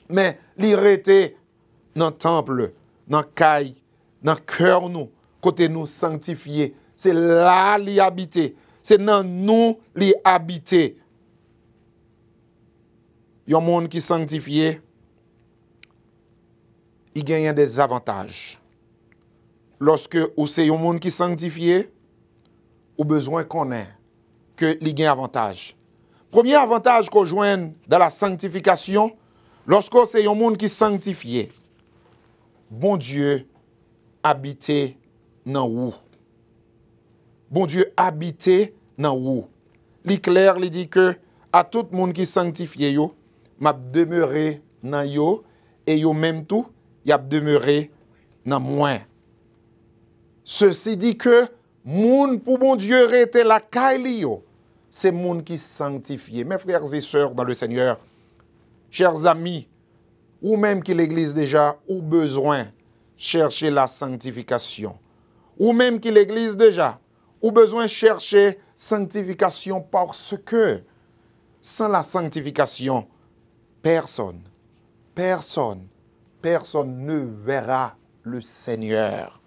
mais il arrêté dans le temple, dans le caille, dans le cœur nous, côté nous sanctifié. C'est là l'y habiter. C'est dans nous l'y habiter. Il y a un monde qui est sanctifié, il gagne des avantages. Lorsque ou c'est un monde qui est sanctifié, ou besoin qu'on ait que il gagne avantage. Premier avantage qu'on joigne dans la sanctification, lorsque c'est un monde qui est sanctifié, bon Dieu habite dans où? Bon Dieu habite dans où? L'éclair il dit que à tout le monde qui est sanctifié yo, m'a demeuré dans yo et yo même tout, y a demeuré dans moi. Ceci dit que moun pour bon Dieu rete la caille yo, c'est moun qui sanctifié. Mes frères et sœurs dans le Seigneur, chers amis, ou même qui l'église déjà, ou besoin chercher la sanctification. Ou même qui l'église déjà, ou besoin chercher sanctification parce que sans la sanctification, personne ne verra le Seigneur.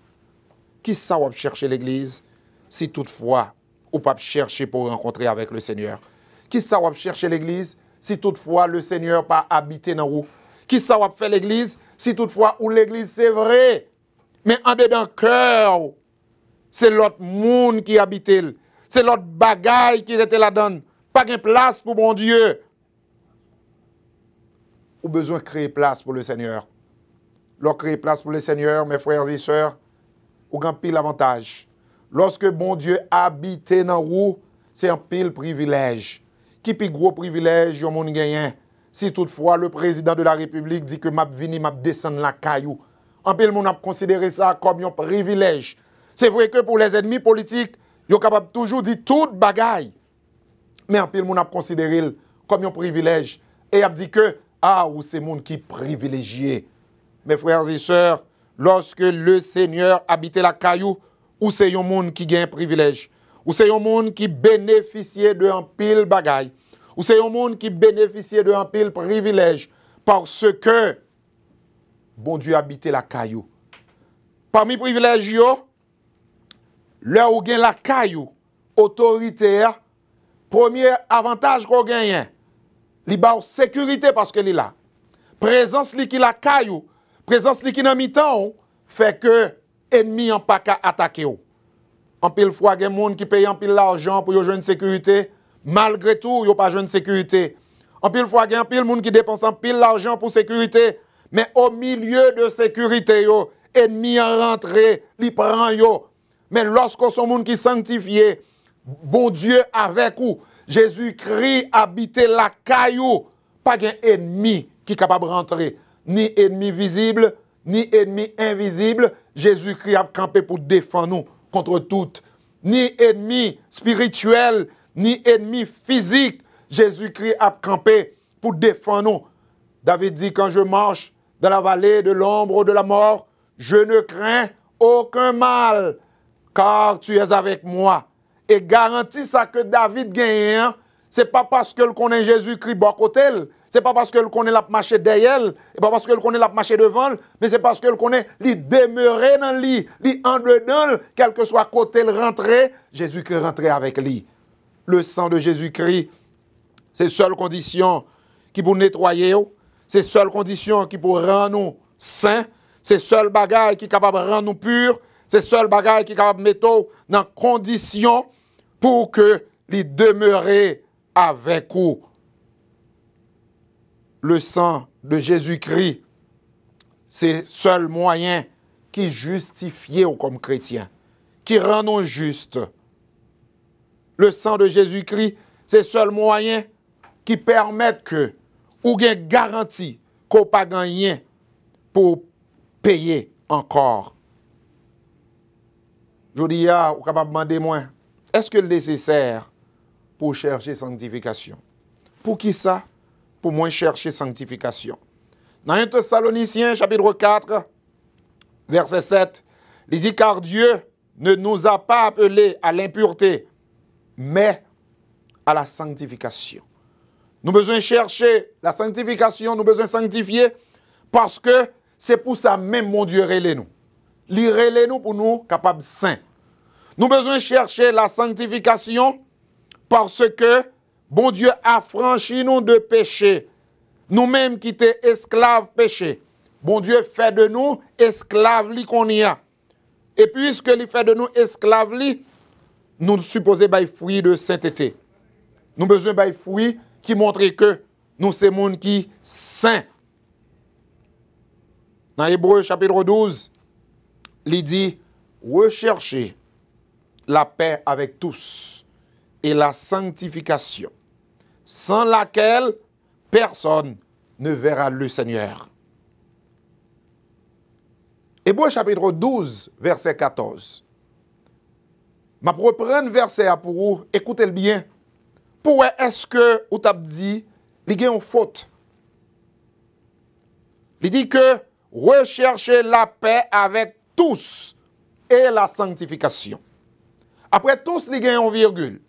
Qui ça va chercher l'église si toutefois ou pas chercher pour rencontrer avec le Seigneur? Qui ça va chercher l'église si toutefois le Seigneur pas habité dans vous? Qui ça va faire l'église si toutefois ou l'église c'est vrai, mais en dedans cœur, c'est l'autre monde qui habite, c'est l'autre bagaille qui était là-dedans, pas de place pour mon Dieu. Ou besoin de créer place pour le Seigneur. Lorsque créer place pour le Seigneur, mes frères et sœurs, ou grand pile avantage. Lorsque bon Dieu habite dans vous, c'est un pile privilège. Qui plus gros privilège yon moun gagnant? Si toutefois le président de la République dit que m'a vini m'a descendre la caillou, en pile moun a considéré ça comme un privilège. C'est vrai que pour les ennemis politiques, yon capable toujours dire toute bagaille. Mais en pile moun a considéré comme un privilège et a dit que ou c'est moun qui privilégié. Mes frères et sœurs, lorsque le Seigneur habite la caillou, ou c'est un monde qui gagne privilège, ou c'est un monde qui bénéficie de un pile bagaille, ou c'est un monde qui bénéficie de un pile privilège, parce que bon Dieu habite la caillou. Parmi privilèges yo, là où gagne la caillou, autoritaire, premier avantage qu'on gagne, li ba sécurité parce que li là. Présence li qui la caillou, présence li qui dans mi-temps fait que ennemi en pas qu'à attaquer ou. En pile fois gen monde qui paye en pile l'argent pour yo joindre sécurité, malgré tout yo pas joindre sécurité. En pile fois gen pile monde qui dépense en pile l'argent pour sécurité, mais au milieu de sécurité yo, ennemi en rentré, li prend yo. Mais lorsque son monde qui sanctifié, bon Dieu avec ou, Jésus-Christ habite la caillou, pas qu'un ennemi qui est capable de rentrer, ni ennemi visible, ni ennemi invisible. Jésus-Christ a campé pour défendre nous contre tout. Ni ennemi spirituel, ni ennemi physique. Jésus-Christ a campé pour défendre nous. David dit, quand je marche dans la vallée de l'ombre de la mort, je ne crains aucun mal, car tu es avec moi. Et garantit ça que David gagne, c'est pas parce que le connaît Jésus-Christ bon côté, c'est pas parce que le connaît la marcher derrière, et pas parce que le connaît la marcher devant, mais c'est parce que le connaît li demeurer dans lui, li en dedans, quel que soit côté le rentrer, Jésus-Christ rentrer avec lui. Le sang de Jésus-Christ, c'est seule condition qui pour nettoyer, c'est seule condition qui pour rendre nous saints, c'est seul bagage qui est capable de rendre nous purs, c'est seul bagage qui est capable de mettre dans condition pour que les demeurer avec vous. le sang de Jésus-Christ, c'est le seul moyen qui justifie comme chrétien, qui rend nous justes. Le sang de Jésus-Christ, c'est le seul moyen qui permet que, ou bien garantie, qu'on n'a pas gagné pour payer encore. Je dis, vous êtes capable de demander moi, est-ce que c'est nécessaire pour chercher sanctification? Pour qui ça? Pour moi chercher sanctification. Dans 1 Thessaloniciens, chapitre 4, verset 7, il dit, car Dieu ne nous a pas appelés à l'impureté, mais à la sanctification. Nous avons besoin de chercher la sanctification, nous avons besoin de sanctifier, parce que c'est pour ça même mon Dieu relève nous. Il relève nous pour nous capables saints. Nous avons besoin de chercher la sanctification, parce que bon Dieu a franchi nous de péché. Nous-mêmes qui étions esclaves péché. Bon Dieu fait de nous esclaves li qu'on y a. Et puisque il fait de nous esclaves li, nous supposons bailler fruit de sainteté. Nous avons besoin bailler fruit qui montre que nous sommes monde qui saint. Dans Hébreux chapitre 12, il dit recherchez la paix avec tous et la sanctification, sans laquelle personne ne verra le Seigneur. Hébreux chapitre 12, verset 14. Je vais reprendre verset pour vous, écoutez-le bien. Pourquoi est-ce que vous avez dit qu'il y a une faute? Il dit que recherchez la paix avec tous et la sanctification. Après tous, il y a une virgule.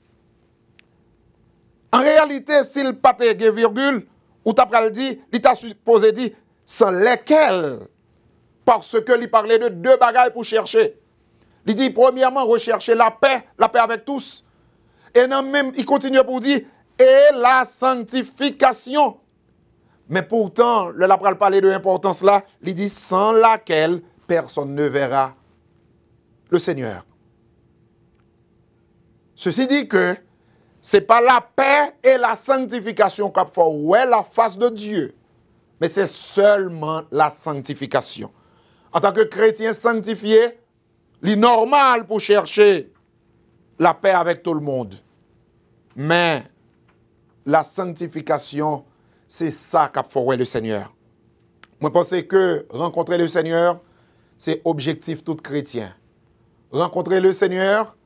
En réalité, s'il n'y a pas de virgule, ou tu as dit, il t'a supposé dire, sans lesquels, parce que il parlait de deux bagailles pour chercher. Il dit, premièrement, rechercher la paix avec tous. Et non, même, il continue pour dire, et la sanctification. Mais pourtant, le lapral parler de l'importance là, il dit, sans laquelle personne ne verra le Seigneur. Ceci dit que ce n'est pas la paix et la sanctification qui font la face de Dieu, mais c'est seulement la sanctification. En tant que chrétien sanctifié, il est normal pour chercher la paix avec tout le monde. Mais la sanctification, c'est ça qu'a fait le Seigneur. Moi, je pense que rencontrer le Seigneur, c'est objectif tout chrétien. Rencontrer le Seigneur,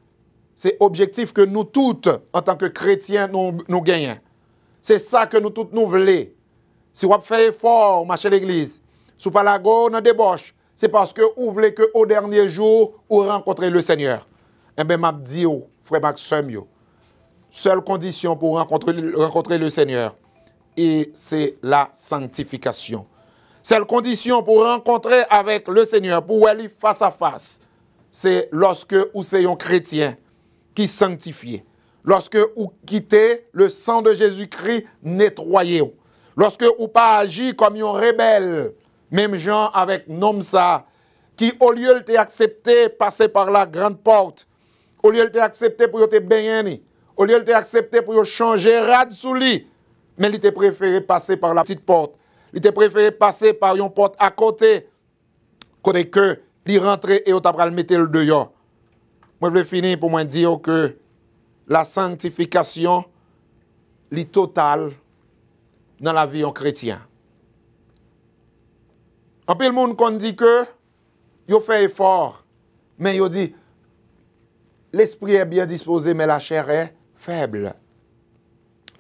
c'est objectif que nous toutes, en tant que chrétiens, nous gagnons. C'est ça que nous toutes nous voulons. Si vous faites effort, marcher à l'église, si vous pas la go, dans débauche, c'est parce que vous voulez qu'au dernier jour, vous rencontrez le Seigneur. Eh bien, je dis, frère Maxime, seule condition pour rencontrer le Seigneur, et c'est la sanctification. Seule condition pour rencontrer avec le Seigneur, pour aller face à face, c'est lorsque vous êtes un chrétien qui sanctifie. Lorsque vous quittez le sang de Jésus-Christ nettoyé. Lorsque vous pas agi comme un rebelle, même gens avec nom ça, qui au lieu de accepter passer par la grande porte, au lieu de accepter pour te baigner, au lieu de accepter pour changer rad sous lit, mais il te préféré passer par la petite porte. Il te préféré passer par une porte à côté, côté que il rentrer et on t'a le mettre le dehors. Moi, je vais finir pour moi dire que la sanctification est totale dans la vie en chrétien. En plus, le monde qu'on dit que il fait effort, mais il dit l'esprit est bien disposé, mais la chair est faible.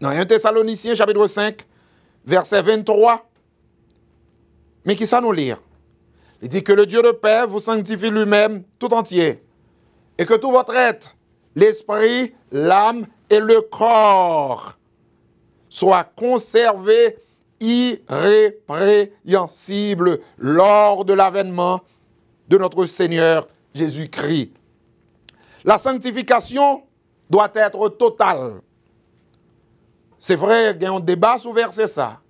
Dans 1 Thessaloniciens, chapitre 5, verset 23, mais qui ça nous lire? Il dit que le Dieu de paix vous sanctifie lui-même tout entier, et que tout votre être, l'esprit, l'âme et le corps, soient conservés irrépréhensibles lors de l'avènement de notre Seigneur Jésus-Christ. La sanctification doit être totale. C'est vrai qu'il y a un débat sur verset ça,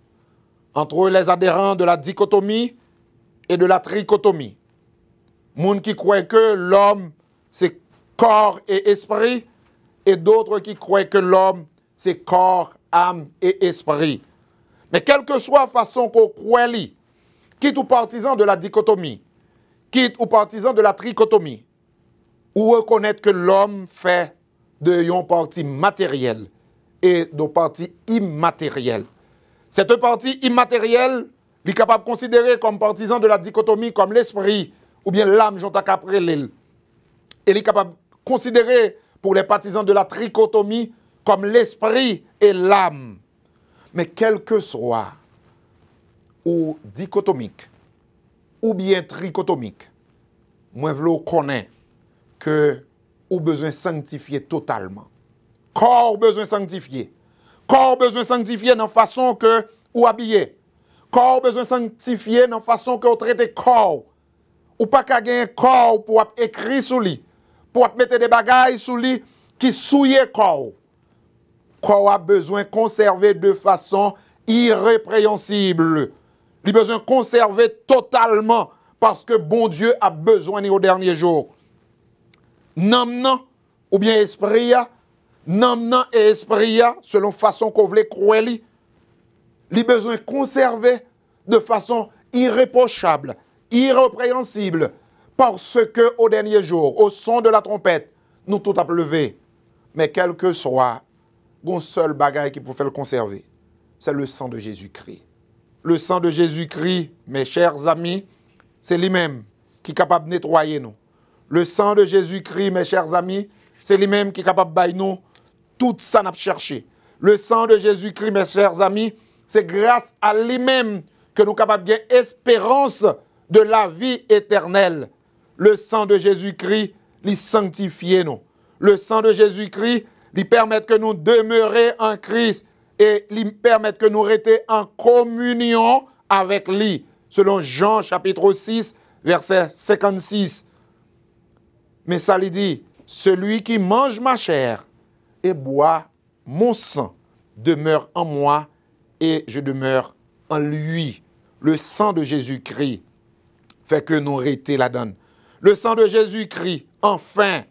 entre les adhérents de la dichotomie et de la trichotomie. Moun qui croient que l'homme, c'est corps et esprit, et d'autres qui croient que l'homme, c'est corps, âme et esprit. Mais quelle que soit la façon qu'on croit, quitte ou partisan de la dichotomie, quitte ou partisan de la trichotomie, ou reconnaître que l'homme fait de yon partie matérielle et de partie immatérielle. Cette partie immatérielle, il est capable de considérer comme partisan de la dichotomie, comme l'esprit, ou bien l'âme, j'en après l'île. Et il est capable de considérer pour les partisans de la trichotomie comme l'esprit et l'âme. Mais quel que soit, ou dichotomique, ou bien trichotomique, moi je veux connaître que ou besoin sanctifier totalement. Corps besoin sanctifier. Corps besoin sanctifier dans la façon que ou habiller. Corps besoin sanctifier dans la façon que vous traitez corps. Ou pas qu'à gagner corps pour écrire sur lui, pour mettre des bagailles sur lui qui souillent corps. Corps a besoin de conserver de façon irrépréhensible. Il a besoin de conserver totalement parce que bon Dieu a besoin au dernier jour. Nam ou bien esprit, nam et esprit, selon façon qu'on voulait croire, il a besoin de conserver de façon irréprochable, irrépréhensible, parce que au dernier jour, au son de la trompette, nous tout a levé. Mais quel que soit, un seul bagage qui peut faire le conserver, c'est le sang de Jésus-Christ. Le sang de Jésus-Christ, mes chers amis, c'est lui-même qui est capable de nettoyer nous. Le sang de Jésus-Christ, mes chers amis, c'est lui-même qui est capable de bailler nous tout ça n'a cherché. Le sang de Jésus-Christ, mes chers amis, c'est grâce à lui-même que nous sommes capables de gagner espérance de la vie éternelle. Le sang de Jésus-Christ, il sanctifie nous. Le sang de Jésus-Christ, il permet que nous demeurions en Christ et il permet que nous restions en communion avec lui. Selon Jean chapitre 6, verset 56. Mais ça lui dit, celui qui mange ma chair et boit mon sang demeure en moi et je demeure en lui. Le sang de Jésus-Christ fait que nous restions la donne. Le sang de Jésus-Christ, enfin,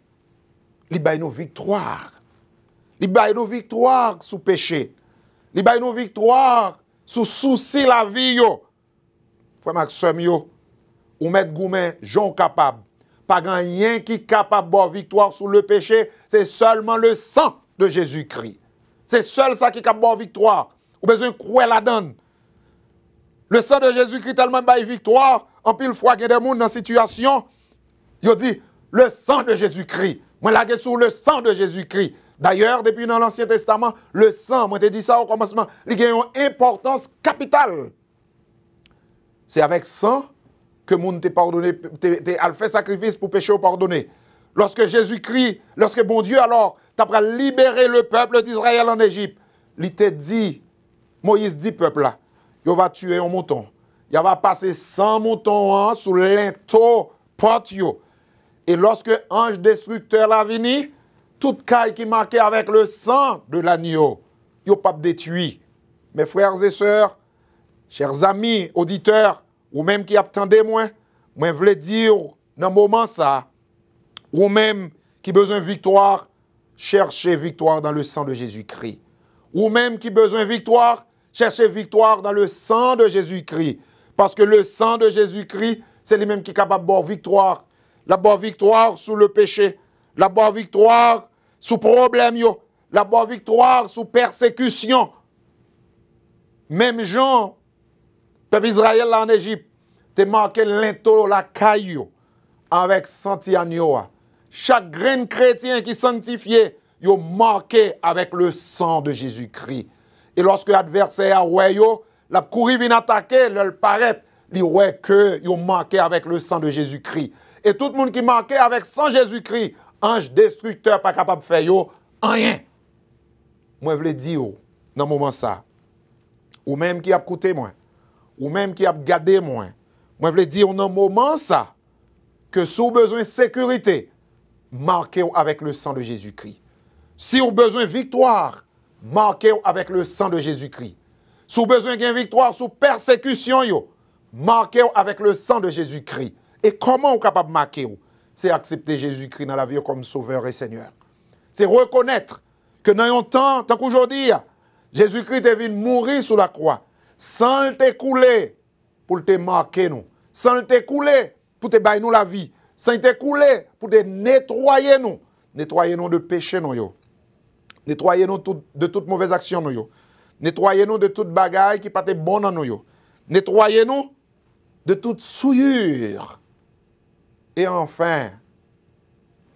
il baille nos victoires. Il baille nos victoires sous péché. Il baille nos victoires sous souci la vie. Frère Maxime, ou mettre Goumen, Jean capable. Pas rien qui est capable de victoire sur le péché, c'est seulement le sang de Jésus-Christ. C'est seul ça qui est capable de victoire. Ou besoin de croire la donne. Le sang de Jésus-Christ tellement baille victoire, en pile fois qu'il y a des gens dans cette situation, ils dit le sang de Jésus-Christ. Moi, la sur le sang de Jésus-Christ. D'ailleurs, depuis dans l'Ancien Testament, le sang, moi, je dit ça au commencement, il a une importance capitale. C'est avec sang que le monde t'a pardonné, t'a fait sacrifice pour péché ou pardonné. Lorsque Jésus-Christ, lorsque bon Dieu, alors, t'as libéré le peuple d'Israël en Égypte, il t'a dit, Moïse dit peuple là, il va tuer un mouton. Il va passer 100 moutons sous l'into porte. Et lorsque l'ange destructeur l'a venu, toute caille qui marquait avec le sang de l'agneau, il n'a pas détruit. Mes frères et sœurs, chers amis, auditeurs, ou même qui attendez moi voulais dire dans ce moment ça, ou même qui besoin de victoire, cherchez victoire dans le sang de Jésus-Christ. Ou même qui besoin de victoire, cherchez victoire dans le sang de Jésus-Christ. Parce que le sang de Jésus-Christ, c'est lui-même qui est capable de victoire. La bonne victoire sous le péché, la bonne victoire sous problème, la bonne victoire sous persécution. Même Jean, peuple Israël en Égypte, te marqué l'into la caillou avec Santiagno. Chaque grain chrétien qui sanctifié, il marqué avec le sang de Jésus-Christ. Et lorsque l'adversaire a yo, la courir vient attaquer, le paraît, il ouais que il marqué avec le sang de Jésus-Christ. Et tout le monde qui marqué avec sang Jésus-Christ, ange destructeur pas capable de faire yo rien. Moi je veux dire dans ce moment ça, ou même qui a coûté moi, ou même qui a gardé moi. Moi je veux dire dans ce moment ça que sous besoin de sécurité, marquez avec le sang de Jésus-Christ. Si vous avez besoin de victoire, marquez avec le sang de Jésus-Christ. Si vous avez besoin de victoire sous persécution, marquez avec le sang de Jésus-Christ. Et comment vous êtes capable de marquer? C'est accepter Jésus-Christ dans la vie comme Sauveur et Seigneur. C'est reconnaître que dans un temps, tant qu'aujourd'hui, Jésus-Christ est venu mourir sur la croix. sans te couler pour te marquer nous, sans te couler pour te bailler nous la vie, sans te couler pour te nettoyer nous de péché nous yo. Nettoyer nous de toute mauvaise action nous yo. Nettoyer nous de toute bagaille qui pas te bon dans nous yo. Nettoyer nous de toute souillure. Et enfin,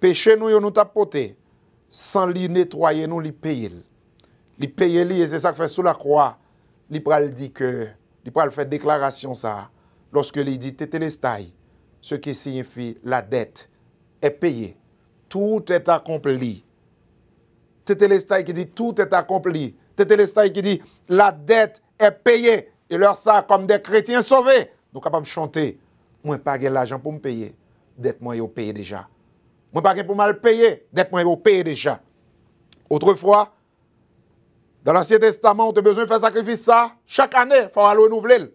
péché nous yo nous tapoter sans li nettoyer nous li payer. Li payer li et c'est ça que fait sous la croix. Li pral dit que li pral fait déclaration ça lorsque il dit tétélestai, ce qui signifie la dette est payée. Tout est accompli. Tétélestai qui dit tout est accompli. Tétélestai qui dit la dette est payée. Et leur ça comme des chrétiens sauvés. Nous sommes capables de chanter. Moi pas l'argent pour me payer. Dette moi yo payé déjà. Moi pas pour mal payer. Dette moi yo payé déjà. Autrefois, dans l'Ancien Testament, on a besoin de faire sacrifice ça. Chaque année, il faut aller renouveler.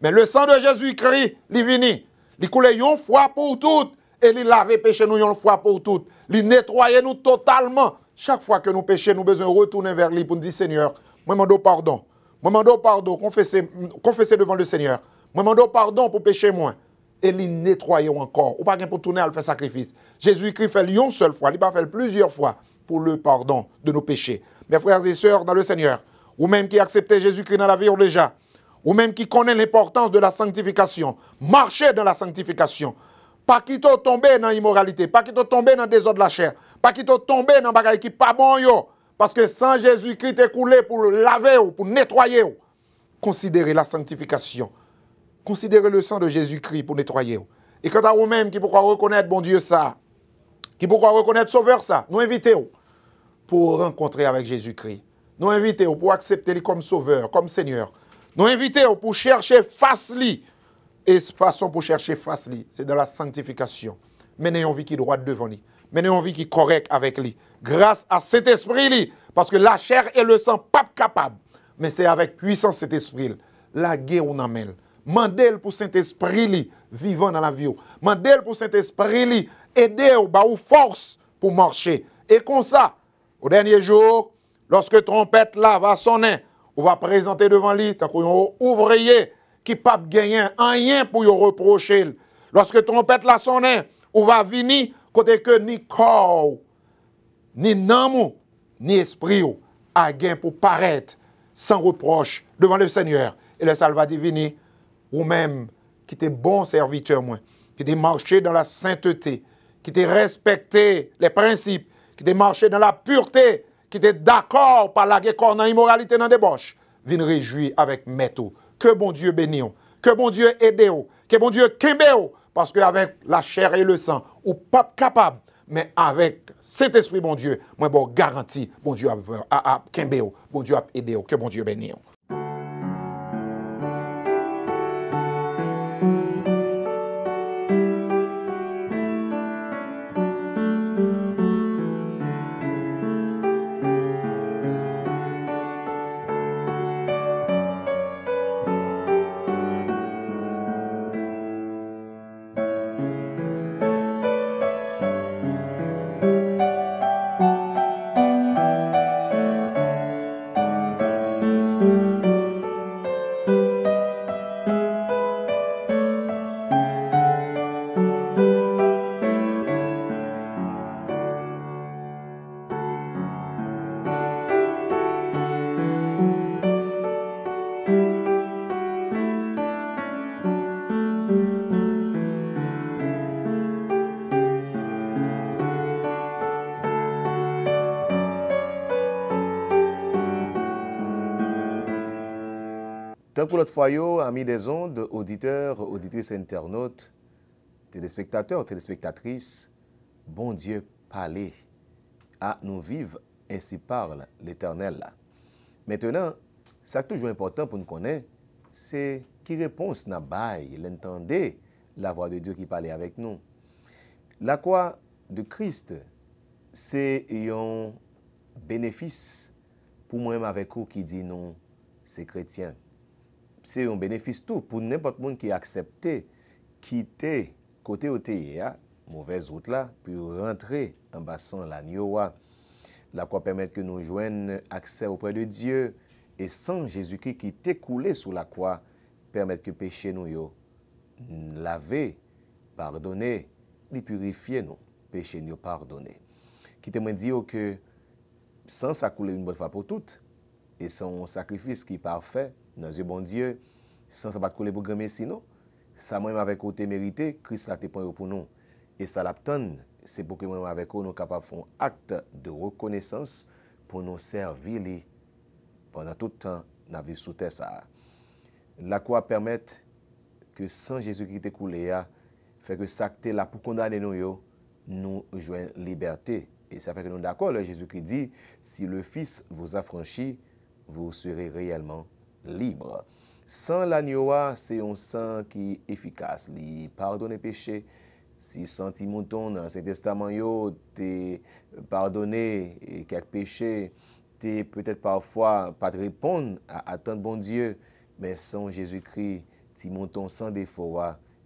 Mais le sang de Jésus-Christ, il vient. Il coule une fois pour toutes. Et il lave péché nous une fois pour toutes. Il nettoie nous totalement. Chaque fois que nous péchons, nous avons besoin de retourner vers lui pour nous dire Seigneur, moi je demande pardon. Moi je demande pardon, confesser devant le Seigneur. Moi je demande pardon pour pécher moins. Et il nettoie encore. Ou pas pour tourner à faire sacrifice. Jésus-Christ fait une seule fois, il va faire plusieurs fois pour le pardon de nos péchés. Mes frères et sœurs dans le Seigneur, ou même qui acceptaient Jésus-Christ dans la vie déjà, ou même qui connaissent l'importance de la sanctification, marcher dans la sanctification, pas qui t'ont tombé dans l'immoralité, pas qui t'ont tombé dans le désordre de la chair, pas qui t'ont tombé dans des choses qui pas bon yo, parce que sans Jésus-Christ est coulé pour laver ou pour nettoyer. Considérez la sanctification. Considérez le sang de Jésus-Christ pour nettoyer. Et quant à vous-même qui pourquoi reconnaître bon Dieu ça, qui pourquoi reconnaître Sauveur ça, nous invitons pour rencontrer avec Jésus-Christ. Nous invitons pour accepter lui comme Sauveur, comme Seigneur. Nous invitons pour chercher face lui. Et façon pour chercher face lui, c'est dans la sanctification. Mener une vie qui est droite devant lui. Mener une vie qui est correcte avec lui. Grâce à cet esprit lui, parce que la chair et le sang pas capable. Mais c'est avec puissance cet esprit. La guerre on amène. Mandel pour Saint-Esprit li, vivant dans la vie. Mandel pour Saint-Esprit li, aider ou force pour marcher. Et comme ça, au dernier jour, lorsque trompette là va sonner, on va présenter devant lui tant qu'on ouvrier qui pas gagner rien pour y reprocher. Lorsque trompette là sonner, on va venir côté que ni corps, ni namou, ni esprit a gain pour paraître sans reproche devant le Seigneur. Et le salut va diviner ou même qui était bon serviteur, moi, qui était marché dans la sainteté, qui était respecté les principes, qui était marché dans la pureté, qui était d'accord par la guerre dans l'immoralité, dans la débauche, vienne réjouir avec Méto. Que bon Dieu bénisse, que bon Dieu aide, que bon Dieu kembe, parce qu'avec la chair et le sang, ou pas capable, mais avec cet esprit, bon Dieu, moi, bon garantie, bon Dieu a kembe, bon Dieu a aidé, que bon Dieu bénisse. Tant pour notre foyer, amis des ondes, auditeurs, auditrices, internautes, téléspectateurs, téléspectatrices, bon Dieu, parlez à nous vivre, ainsi parle l'Éternel. Maintenant, ça toujours important pour nous connaître, c'est qui réponse n'a bail, l'entendez, la voix de Dieu qui parle avec nous. La croix de Christ, c'est un bénéfice pour moi-même avec vous qui dit non, c'est chrétien. C'est un bénéfice tout pour n'importe qui qui a accepté quitter côté OTIA, mauvaise route là, puis rentrer en bassin la Niowa. La quoi permet que nous joignons accès auprès de Dieu Et sang Jésus-Christ qui t'est coulé sous la croix, permettre que péché nous yo laver, pardonner, les purifier nous, péché nous pardonner. Qui te me dit que sans ça coulé une bonne fois pour toutes, et son sacrifice qui est parfait, dans yeux bon Dieu, sans ça pas couler pour grand messie non, ça même avec côté mérité, Christ a été point pour nous. Et ça l'abtonne, c'est pour que moi avec nous capable faire un acte de reconnaissance pour nous servir pendant tout le temps dans la vie sous terre ça. La croix permet que sans Jésus-Christ coulé, fait que ça qui est là pour condamner nous joignent liberté. Et ça fait que nous sommes d'accord, Jésus-Christ dit, si le Fils vous affranchit, vous serez réellement libre. Sans l'agneau, c'est un sang qui est efficace, il pardonne les péchés. Si senti mouton dans ce testament, t'es pardonné quelques péchés, t'es peut-être parfois pas de répondre à tant de bon Dieu, mais sans Jésus-Christ, si mouton sans défaut,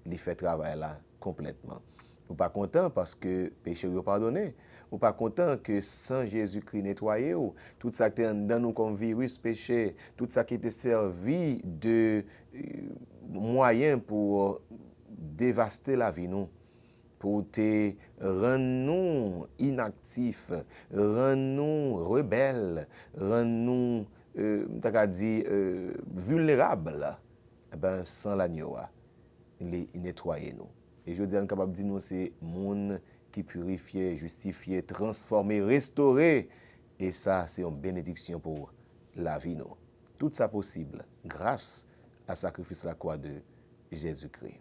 il fait travail là complètement. Ou pas content parce que péché est pardonné. Ou pas content que sans Jésus-Christ nettoyé, ou tout ça qui est dans nous comme virus péché, tout ça qui était servi de moyen pour dévaster la vie nous, pour te rendre nous inactifs, rendre nous rebelles, rendre nous vulnérables. Eh ben, sans l'agneau, il nettoie nous. Et je dis, on est capable de dire, nous, c'est monde qui purifie, justifie, transforme, restauré. Et ça, c'est une bénédiction pour la vie, nous. Tout ça possible grâce à sacrifice de la croix de Jésus-Christ.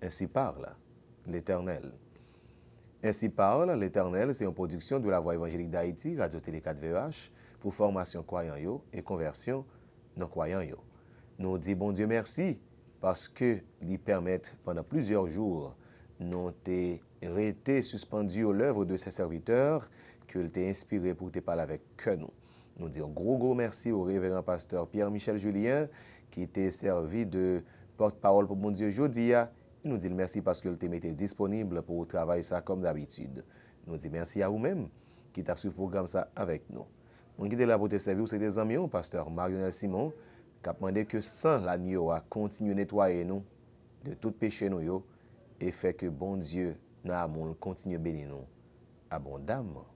Ainsi parle l'Éternel. Ainsi parle l'Éternel, c'est une production de la Voix évangélique d'Haïti, Radio Télé 4VH, pour formation croyant yo et conversion non croyant yo. Nous disons bon Dieu merci parce que lui permettent pendant plusieurs jours nous été suspendus aux l'œuvre de ses serviteurs que t'a inspiré pour te parler avec que nous. Nous disons gros merci au révérend pasteur Pierre-Michel Julien qui t'a servi de porte-parole pour bon Dieu Jodia. Nous disons merci parce que t'a mis disponible pour travailler ça comme d'habitude. Nous disons merci à vous-même qui t'a suivi le programme ça avec nous. Mon guide là pour te servir, c'est des amis, pasteur Marionel Simon, qui a demandé que sans l'agneau a continué à nettoyer nous de tout péché nous et fait que bon Dieu, dans l'amour, continue à bénir nous abondamment.